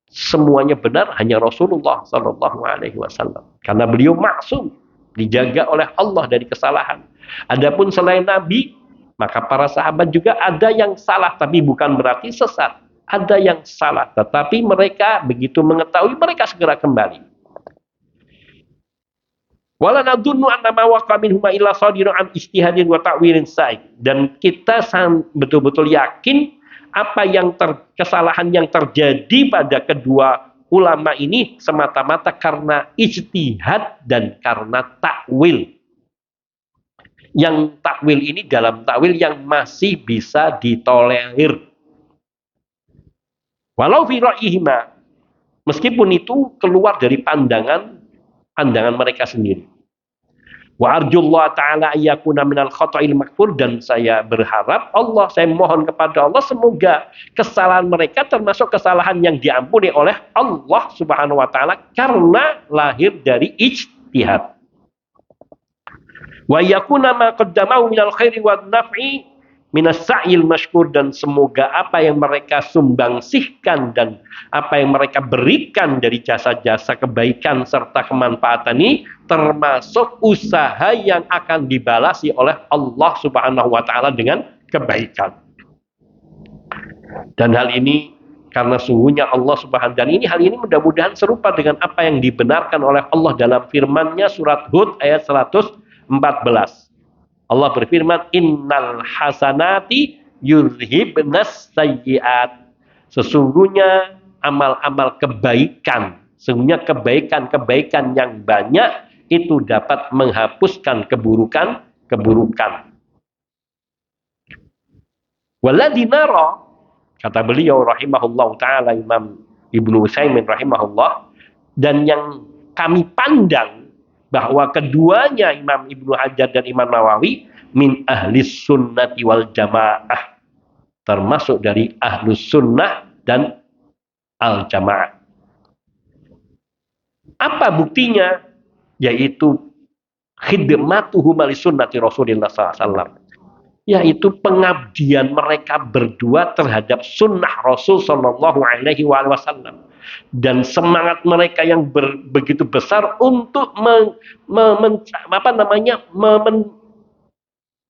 semuanya benar, hanya Rasulullah Sallallahu Alaihi Wasallam. Karena beliau maksum, dijaga oleh Allah dari kesalahan. Adapun selain Nabi, maka para sahabat juga ada yang salah, tapi bukan berarti sesat. Ada yang salah, tetapi mereka begitu mengetahui, mereka segera kembali. Wala nadunnu anna ma waqa minhuma illa sadirun an ijtihadin wa ta'wilin sa'id. Dan kita betul-betul yakin apa yang kesalahan yang terjadi pada kedua ulama ini semata-mata karena ijtihad dan karena takwil. Yang takwil ini dalam takwil yang masih bisa ditolerir. Walau fi ra'yihima, meskipun itu keluar dari pandangan mereka sendiri. Wa arjullah ta'ala ayyakuna minal khata'il maghfur, dan saya berharap saya mohon kepada Allah semoga kesalahan mereka termasuk kesalahan yang diampuni oleh Allah Subhanahu wa taala karena lahir dari ijtihad. Wa yakuna ma qaddamahu minal khairi wan naf'i minas sa'il masykur, dan semoga apa yang mereka sumbangsihkan dan apa yang mereka berikan dari jasa-jasa kebaikan serta kemanfaatan ini termasuk usaha yang akan dibalasi oleh Allah Subhanahu wa taala dengan kebaikan. Dan hal ini karena sungguhnya Allah Subhanahu, dan hal ini mudah-mudahan serupa dengan apa yang dibenarkan oleh Allah dalam firman-Nya surat Hud ayat 114. Allah berfirman, innal hasanati yudhibnas sayyiat. Sesungguhnya amal-amal kebaikan, sesungguhnya kebaikan-kebaikan yang banyak itu dapat menghapuskan keburukan-keburukan. Walladzi nara, kata beliau rahimahullah taala, Imam Ibnu Utsaimin rahimahullah, dan yang kami pandang bahwa keduanya Imam Ibnu Hajar dan Imam Nawawi min ahlis sunnati wal jamaah, termasuk dari ahlus sunnah dan al jamaah. Apa buktinya? Yaitu khidmatuhum li sunnati Rasulillah SAW, yaitu pengabdian mereka berdua terhadap sunnah Rasul Sallallahu Alaihi Wasallam, dan semangat mereka yang begitu besar untuk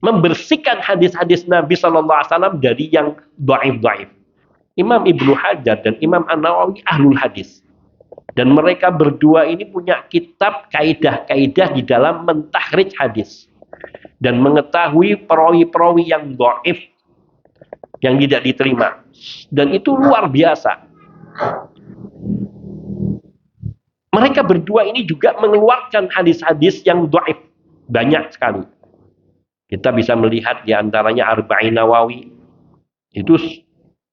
membersihkan hadis-hadis Nabi Sallallahu Alaihi Wasallam dari yang dhaif-dhaif. Imam Ibnu Hajar dan Imam An-Nawawi ahlul hadis, dan mereka berdua ini punya kitab kaidah-kaidah di dalam mentahridz hadis dan mengetahui perawi-perawi yang dhaif, yang tidak diterima, dan itu luar biasa. Mereka berdua ini juga mengeluarkan hadis-hadis yang dhaif banyak sekali. Kita bisa melihat di antaranya Arba'in Nawawi. Itu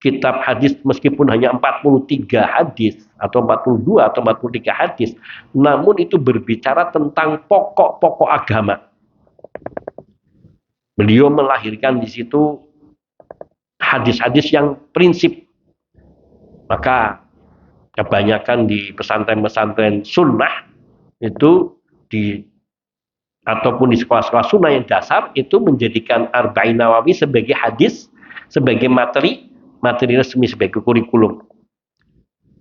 kitab hadis meskipun hanya 43 hadis atau 42 atau 43 hadis, namun itu berbicara tentang pokok-pokok agama. Beliau melahirkan di situ hadis-hadis yang prinsip. Maka kebanyakan di pesantren-pesantren sunnah itu ataupun di sekolah-sekolah sunnah yang dasar itu menjadikan Arba'in Nawawi sebagai hadis, sebagai materi resmi, sebagai kurikulum.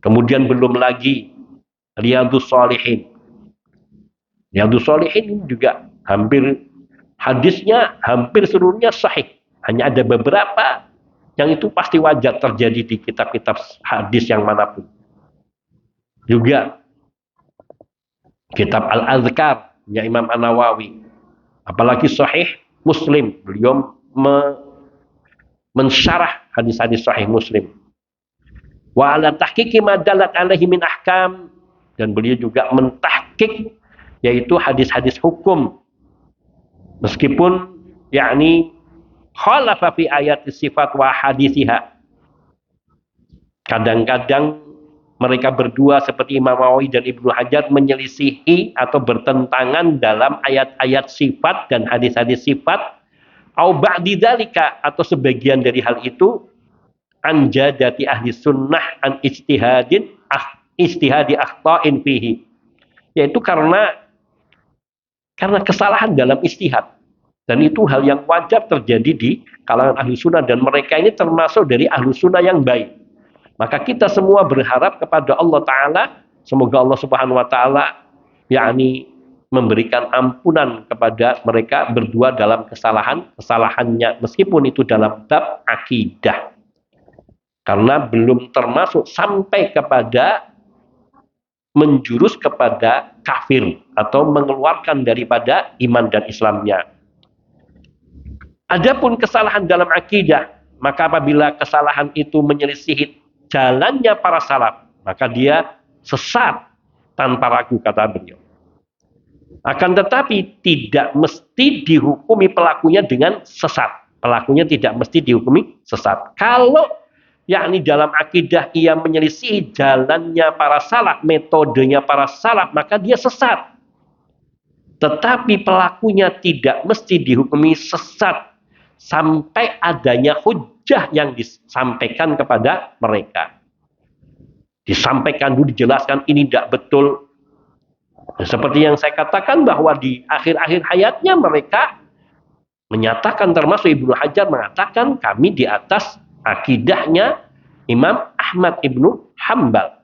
Kemudian belum lagi Riyadhus Shalihin. Riyadhus Shalihin ini juga hadisnya hampir seluruhnya sahih. Hanya ada beberapa yang itu pasti wajar terjadi di kitab-kitab hadis yang manapun. Juga kitab Al-Azkar ya Imam An-Nawawi, apalagi Sahih Muslim, beliau mensyarah hadis-hadis Sahih Muslim. Wa ala tahqiqi ma dalat alaihi min ahkam, dan beliau juga mentahqiq yaitu hadis-hadis hukum, meskipun yakni khalafa fi ayat sifat wa hadisiha. Kadang-kadang mereka berdua seperti Imam Nawawi dan Ibnu Hajar menyelisihi atau bertentangan dalam ayat-ayat sifat dan hadis-hadis sifat, au ba'di dzalika, atau sebagian dari hal itu, anjadati ahli sunnah an ijtihadi akhta'in fihi, yaitu karena kesalahan dalam ijtihad, dan itu hal yang wajar terjadi di kalangan ahli sunnah, dan mereka ini termasuk dari ahli sunnah yang baik. Maka kita semua berharap kepada Allah Ta'ala, semoga Allah Subhanahu Wa Ta'ala yakni memberikan ampunan kepada mereka berdua dalam kesalahannya, meskipun itu dalam bab akidah, karena belum termasuk sampai kepada menjurus kepada kafir atau mengeluarkan daripada iman dan Islamnya. Adapun kesalahan dalam akidah, maka apabila kesalahan itu menyelisihi jalannya para salaf, maka dia sesat tanpa ragu, kata beliau. Akan tetapi tidak mesti dihukumi pelakunya dengan sesat. Pelakunya tidak mesti dihukumi sesat. Kalau yakni dalam akidah ia menyelisih jalannya para salaf, metodenya para salaf, maka dia sesat. Tetapi pelakunya tidak mesti dihukumi sesat sampai adanya hujjah yang disampaikan kepada mereka. Disampaikan dulu, dijelaskan ini tidak betul. Seperti yang saya katakan bahwa di akhir-akhir hayatnya mereka menyatakan, termasuk Ibnu Hajar mengatakan kami di atas akidahnya Imam Ahmad Ibnu Hambal.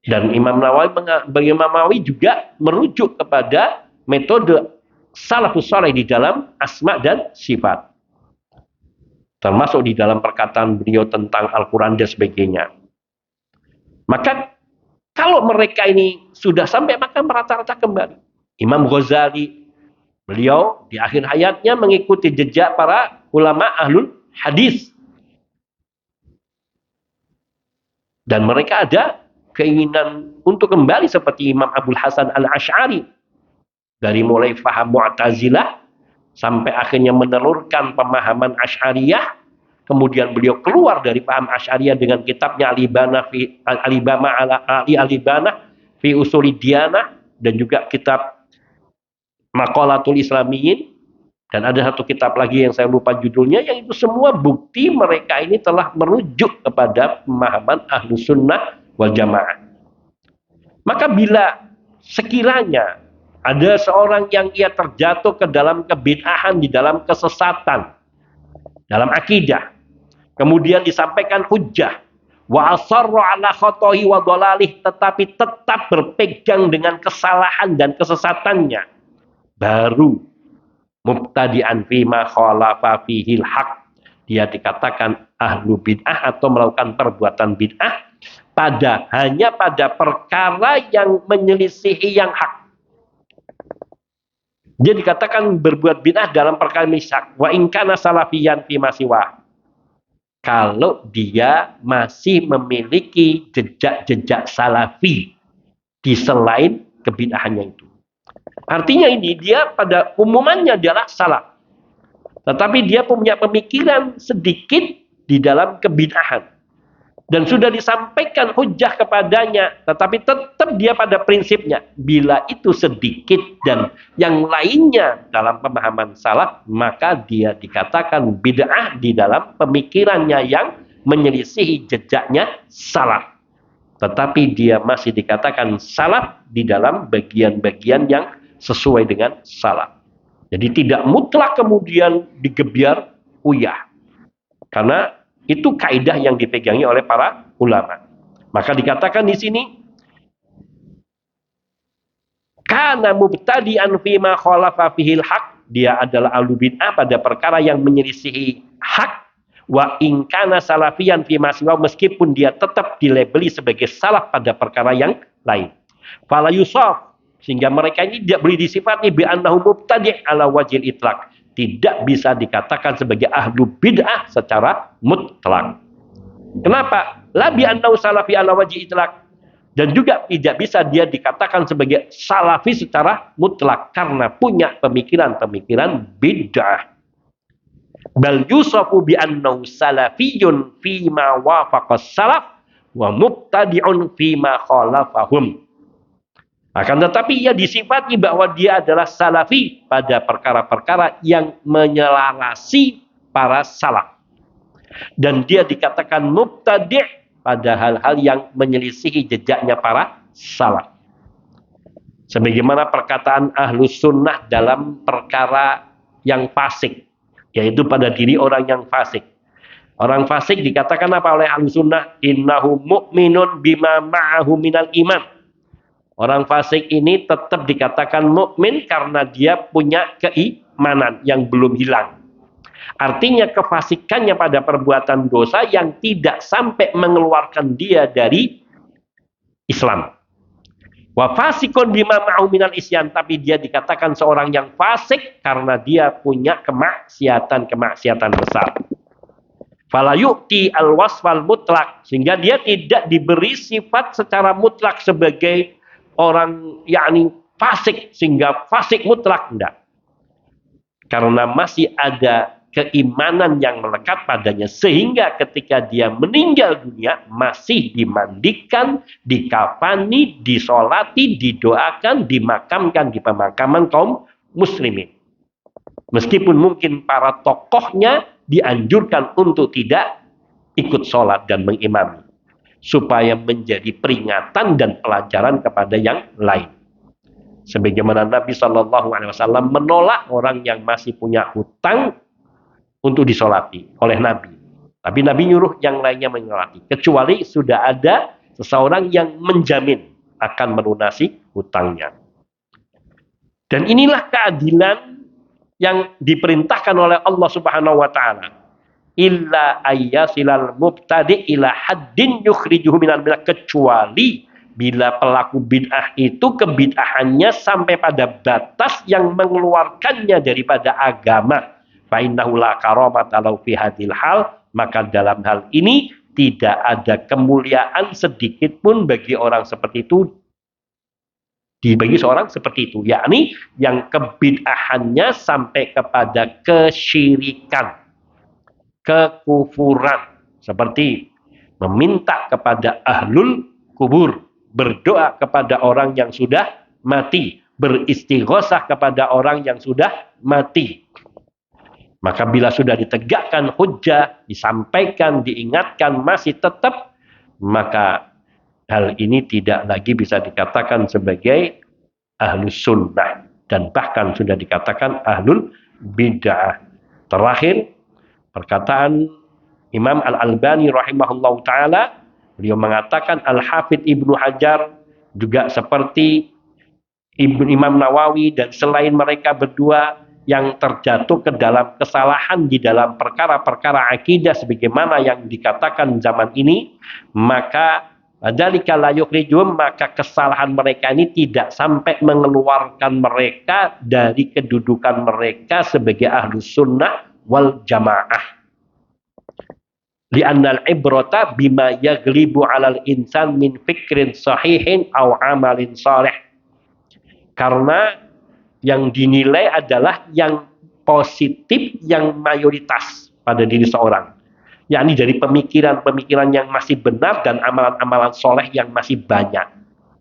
Dan Imam Nawawi juga merujuk kepada metode salafus saleh di dalam asma dan sifat. Termasuk di dalam perkataan beliau tentang Al-Quran dan sebagainya. Maka kalau mereka ini sudah sampai, maka merata-rata kembali. Imam Ghazali, beliau di akhir hayatnya mengikuti jejak para ulama ahlul hadis. Dan mereka ada keinginan untuk kembali seperti Imam Abul Hasan Al-Asy'ari. Dari mulai faham Mu'tazilah sampai akhirnya menelurkan pemahaman Asy'ariyah. Kemudian beliau keluar dari paham Asy'ariyah dengan kitabnya Al-Ibana fi Usulid Diyanah, dan juga kitab Maqalatul Islamiyyin, dan ada satu kitab lagi yang saya lupa judulnya, yang itu semua bukti mereka ini telah merujuk kepada pemahaman Ahlus Sunnah wal Jamaah. Maka bila sekiranya ada seorang yang ia terjatuh ke dalam kebid'ahan, di dalam kesesatan dalam akidah, kemudian disampaikan hujjah, wa asarra ala khotohi wa dolalih, tetapi tetap berpegang dengan kesalahan dan kesesatannya, baru mubtadi'an fima khalafa fihil haq, dia dikatakan ahlu bid'ah atau melakukan perbuatan bid'ah hanya pada perkara yang menyelisihi yang hak. Dia dikatakan berbuat bid'ah dalam perkara misyak, wa in kana salafiyan fi masiwa, kalau dia masih memiliki jejak-jejak salafi di selain kebid'ahannya itu. Artinya ini dia pada umumannya adalah salaf, tetapi dia punya pemikiran sedikit di dalam kebid'ahan. Dan sudah disampaikan hujjah kepadanya, tetapi tetap dia pada prinsipnya. Bila itu sedikit dan yang lainnya dalam pemahaman salaf, maka dia dikatakan bid'ah di dalam pemikirannya yang menyelisihi jejaknya salaf. Tetapi dia masih dikatakan salaf di dalam bagian-bagian yang sesuai dengan salaf. Jadi tidak mutlak kemudian digebiar uyah. Karena itu kaidah yang dipegangi oleh para ulama. Maka dikatakan di sini, kana mubtadi'an fima khalafa fihil haq, dia adalah ahlu bid'ah pada perkara yang menyelisihi hak, wa in kana salafiyan fima siwa, meskipun dia tetap dilabeli sebagai salaf pada perkara yang lain. Fala yusaf, sehingga mereka ini tidak boleh disifati bi annahu mubtadi' ala wajhil itlaq. Tidak bisa dikatakan sebagai ahlu bid'ah secara mutlak. Kenapa? La bi annahu salafi ala wajhi itlaq. Dan juga tidak bisa dia dikatakan sebagai salafi secara mutlak karena punya pemikiran-pemikiran bid'ah. Bal yusafu bi annahu salafiyun fi ma wafaqa salaf wa mubtadi'un fi ma khalafahum. Akan tetapi ia disifati bahwa dia adalah salafi pada perkara-perkara yang menyelarasi para salaf. Dan dia dikatakan mubtadi' pada hal-hal yang menyelisihi jejaknya para salaf. Sebagaimana perkataan ahlu sunnah dalam perkara yang fasik, yaitu pada diri orang yang fasik. Orang fasik dikatakan apa oleh ahlu sunnah? Innahu mu'minun bima ma'ahu minal iman. Orang fasik ini tetap dikatakan mukmin karena dia punya keimanan yang belum hilang. Artinya kefasikannya pada perbuatan dosa yang tidak sampai mengeluarkan dia dari Islam. Wa fasikun bima ma'u minal isyan, tapi dia dikatakan seorang yang fasik karena dia punya kemaksiatan besar. Fala yu'ti al-wasfal mutlak, sehingga dia tidak diberi sifat secara mutlak sebagai orang yakni fasik, sehingga fasik mutlak enggak. Karena masih ada keimanan yang melekat padanya, sehingga ketika dia meninggal dunia masih dimandikan, dikafani, disolati, didoakan, dimakamkan di pemakaman kaum muslimin. Meskipun mungkin para tokohnya dianjurkan untuk tidak ikut sholat dan mengimami, supaya menjadi peringatan dan pelajaran kepada yang lain. Sebagaimana Nabi Shallallahu Alaihi Wasallam menolak orang yang masih punya hutang untuk disolati oleh Nabi. Tapi Nabi nyuruh yang lainnya menyolati, kecuali sudah ada seseorang yang menjamin akan melunasi hutangnya. Dan inilah keadilan yang diperintahkan oleh Allah Subhanahu Wa Taala. Illa ayyasilal mubtadi ila haddin yukhrijuhu minal millah, kecuali bila pelaku bid'ah itu kebid'ahannya sampai pada batas yang mengeluarkannya daripada agama. Fa innahu la karamata lahu fi hadhil hal, maka dalam hal ini tidak ada kemuliaan sedikit pun bagi orang seperti itu, bagi seorang seperti itu, yakni yang kebid'ahannya sampai kepada kesyirikan, kekufuran, seperti meminta kepada ahlul kubur, berdoa kepada orang yang sudah mati, beristighosah kepada orang yang sudah mati. Maka bila sudah ditegakkan hujjah, disampaikan, diingatkan, masih tetap, maka hal ini tidak lagi bisa dikatakan sebagai ahlus sunnah, dan bahkan sudah dikatakan ahlul bid'ah. Terakhir, perkataan Imam Al-Albani rahimahullahu ta'ala, beliau mengatakan Al-Hafidh Ibnu Hajar juga seperti Imam Nawawi dan selain mereka berdua yang terjatuh ke dalam kesalahan di dalam perkara-perkara akidah sebagaimana yang dikatakan zaman ini, maka dzalika la yukhrijum, maka kesalahan mereka ini tidak sampai mengeluarkan mereka dari kedudukan mereka sebagai ahlus sunnah wal jamaah. Li'annal ibrata bima yaglibu 'alal insan min fikrin sahihin aw amalin salih. Karena yang dinilai adalah yang positif, yang mayoritas pada diri seorang, yakni dari pemikiran-pemikiran yang masih benar dan amalan-amalan soleh yang masih banyak.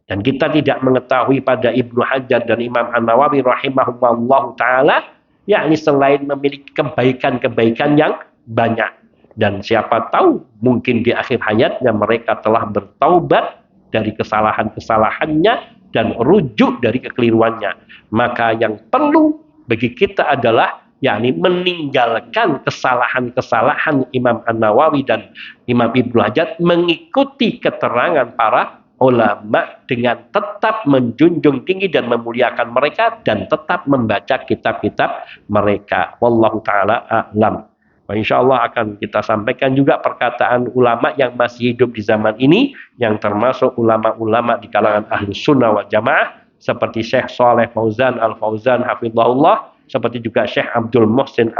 Dan kita tidak mengetahui pada Ibnu Hajar dan Imam An-Nawawi rahimahumullah ta'ala, yakni selain memiliki kebaikan-kebaikan yang banyak. Dan siapa tahu mungkin di akhir hayatnya mereka telah bertaubat dari kesalahan-kesalahannya dan rujuk dari kekeliruannya. Maka yang perlu bagi kita adalah yakni meninggalkan kesalahan-kesalahan Imam An-Nawawi dan Imam Ibnu Hajar, mengikuti keterangan para ulama dengan tetap menjunjung tinggi dan memuliakan mereka dan tetap membaca kitab-kitab mereka. Wallahu ta'ala a'lam. Insyaallah akan kita sampaikan juga perkataan ulama yang masih hidup di zaman ini, yang termasuk ulama-ulama di kalangan Ahlus Sunnah wal Jamaah, seperti Syekh Shalih Fauzan Al-Fauzan hafizahullah, seperti juga Syekh Abdul Muhsin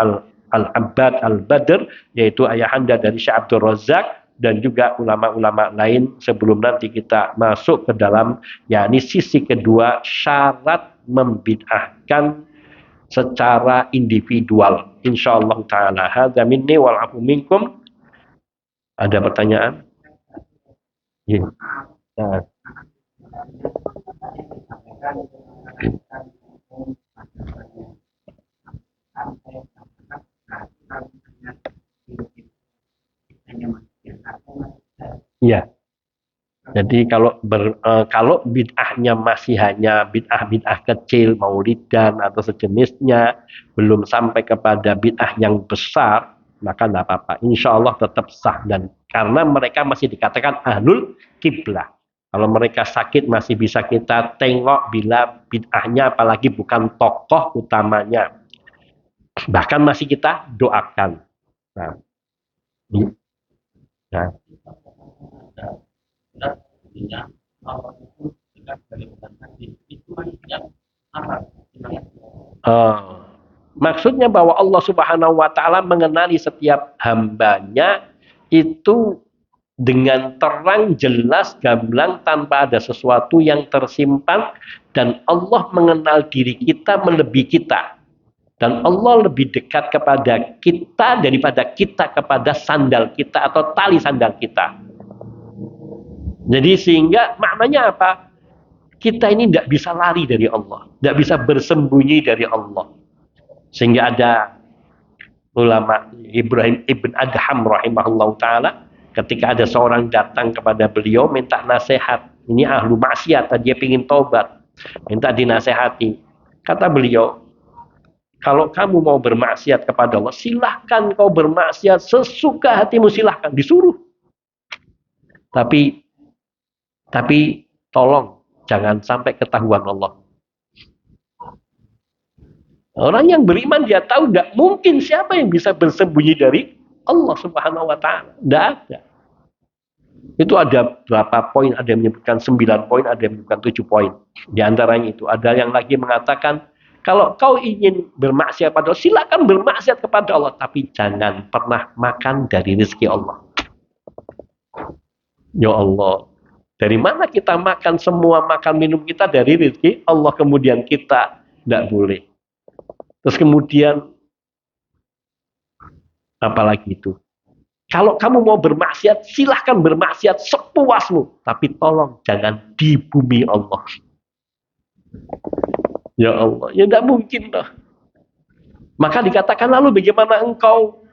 Al-Abbad Al-Badr, yaitu ayahanda dari Syekh Abdul Razak, dan juga ulama-ulama lain, sebelum nanti kita masuk ke dalam yakni sisi kedua, syarat membid'ahkan secara individual. Insyaallah ta'ala. Hadza minni wal afu minkum. Ada pertanyaan? Ya. Nah. Ya. Jadi kalau bid'ahnya masih hanya bid'ah kecil, maulidan atau sejenisnya, belum sampai kepada bid'ah yang besar, maka tidak apa-apa. Insya Allah tetap sah, dan karena mereka masih dikatakan ahlul kiblah. Kalau mereka sakit masih bisa kita tengok bila bid'ahnya apalagi bukan tokoh utamanya. Bahkan masih kita doakan. Nah. Maksudnya bahwa Allah Subhanahu wa taala mengenali setiap hambanya itu dengan terang, jelas, gamblang, tanpa ada sesuatu yang tersimpan, dan Allah mengenal diri kita melebihi kita. Dan Allah lebih dekat kepada kita daripada kita kepada sandal kita atau tali sandal kita. Jadi sehingga maknanya apa? Kita ini tidak bisa lari dari Allah, tidak bisa bersembunyi dari Allah. Sehingga ada ulama Ibrahim ibn Adham rahimahullah ta'ala, ketika ada seorang datang kepada beliau minta nasihat. Ini ahlu maksiat, dia ingin taubat, minta dinasehati. Kata beliau, kalau kamu mau bermaksiat kepada Allah, silahkan kau bermaksiat sesuka hatimu, silahkan, disuruh. Tapi tolong jangan sampai ketahuan Allah. Orang yang beriman dia tahu tidak mungkin siapa yang bisa bersembunyi dari Allah Subhanahu wa taala. Tidak ada. Itu ada berapa poin, ada yang menyebutkan 9 poin, ada yang menyebutkan 7 poin. Di antaranya itu ada yang lagi mengatakan, kalau kau ingin bermaksiat pada Allah, silakan bermaksiat kepada Allah, tapi jangan pernah makan dari rezeki Allah. Ya Allah, dari mana kita makan semua makan minum kita dari rezeki Allah, kemudian kita tidak boleh. Terus kemudian apalagi itu? Kalau kamu mau bermaksiat, silahkan bermaksiat sepuasmu, tapi tolong jangan di bumi Allah. Ya Allah, ya tidak mungkin lah. Maka dikatakan, lalu bagaimana engkau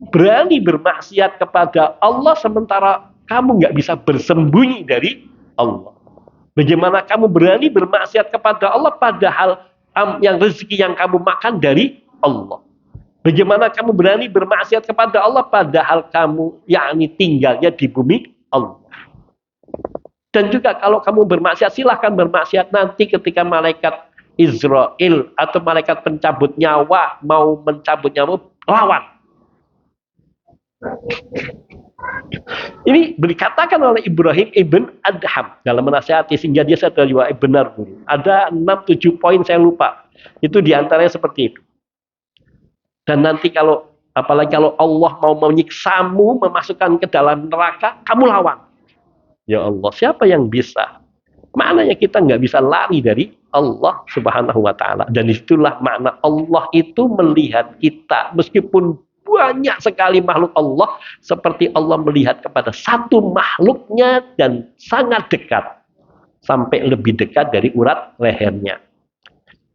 berani bermaksiat kepada Allah sementara kamu nggak bisa bersembunyi dari Allah? Bagaimana kamu berani bermaksiat kepada Allah padahal yang rezeki yang kamu makan dari Allah? Bagaimana kamu berani bermaksiat kepada Allah padahal kamu tinggalnya di bumi Allah? Dan juga kalau kamu bermaksiat, silahkan bermaksiat nanti ketika malaikat Israel atau malaikat pencabut nyawa mau mencabut nyawa, lawan. Ini dikatakan oleh Ibrahim ibn Adham dalam menasihati sehingga dia sadar bahwa benar guru. Ada 6-7 poin saya lupa. Itu diantaranya seperti itu. Dan nanti apalagi kalau Allah mau menyiksamu, memasukkan ke dalam neraka, kamu lawan. Ya Allah, siapa yang bisa? Maknanya kita nggak bisa lari dari Allah Subhanahu wa taala. Dan itulah makna Allah itu melihat kita meskipun banyak sekali makhluk Allah, seperti Allah melihat kepada satu makhluknya dan sangat dekat, sampai lebih dekat dari urat lehernya.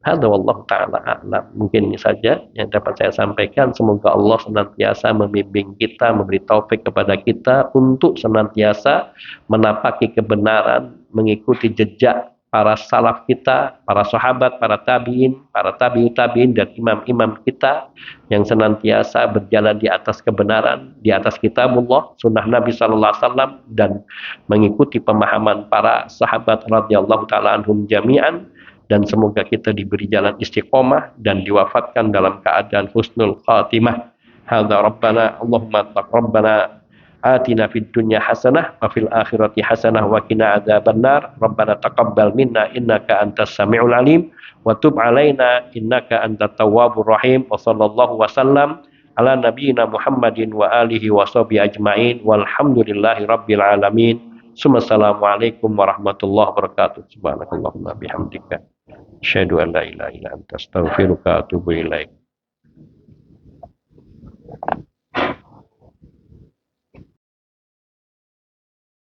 Hadza wallahu ta'ala a'lam. Mungkin ini saja yang dapat saya sampaikan. Semoga Allah senantiasa membimbing kita, memberi taufik kepada kita untuk senantiasa menapaki kebenaran, mengikuti jejak para salaf kita, para sahabat, para tabi'in, para tabi'ut tabi'in, dan imam-imam kita yang senantiasa berjalan di atas kebenaran, di atas kitabullah, sunnah Nabi sallallahu alaihi wasallam, dan mengikuti pemahaman para sahabat radhiyallahu taala anhum jami'an. Dan semoga kita diberi jalan istiqomah dan diwafatkan dalam keadaan husnul khatimah. Hadza rabbana Allahumma taqabbana atina fid dunya hasanah wa fil akhirati hasanah wa qina adzabannar. Rabbana taqabbal minna innaka antas samiul alim wa tub alaina innaka antat tawwabur rahim. Wa sallallahu wasallam ala nabiyyina Muhammadin wa alihi wa sahbihi ajmain walhamdulillahi rabbil alamin. Assalamualaikum warahmatullahi wabarakatuh. Subhanakallahumma bihamdika asyhadu an la ilaha illa anta astaghfiruka wa atubu ilaik.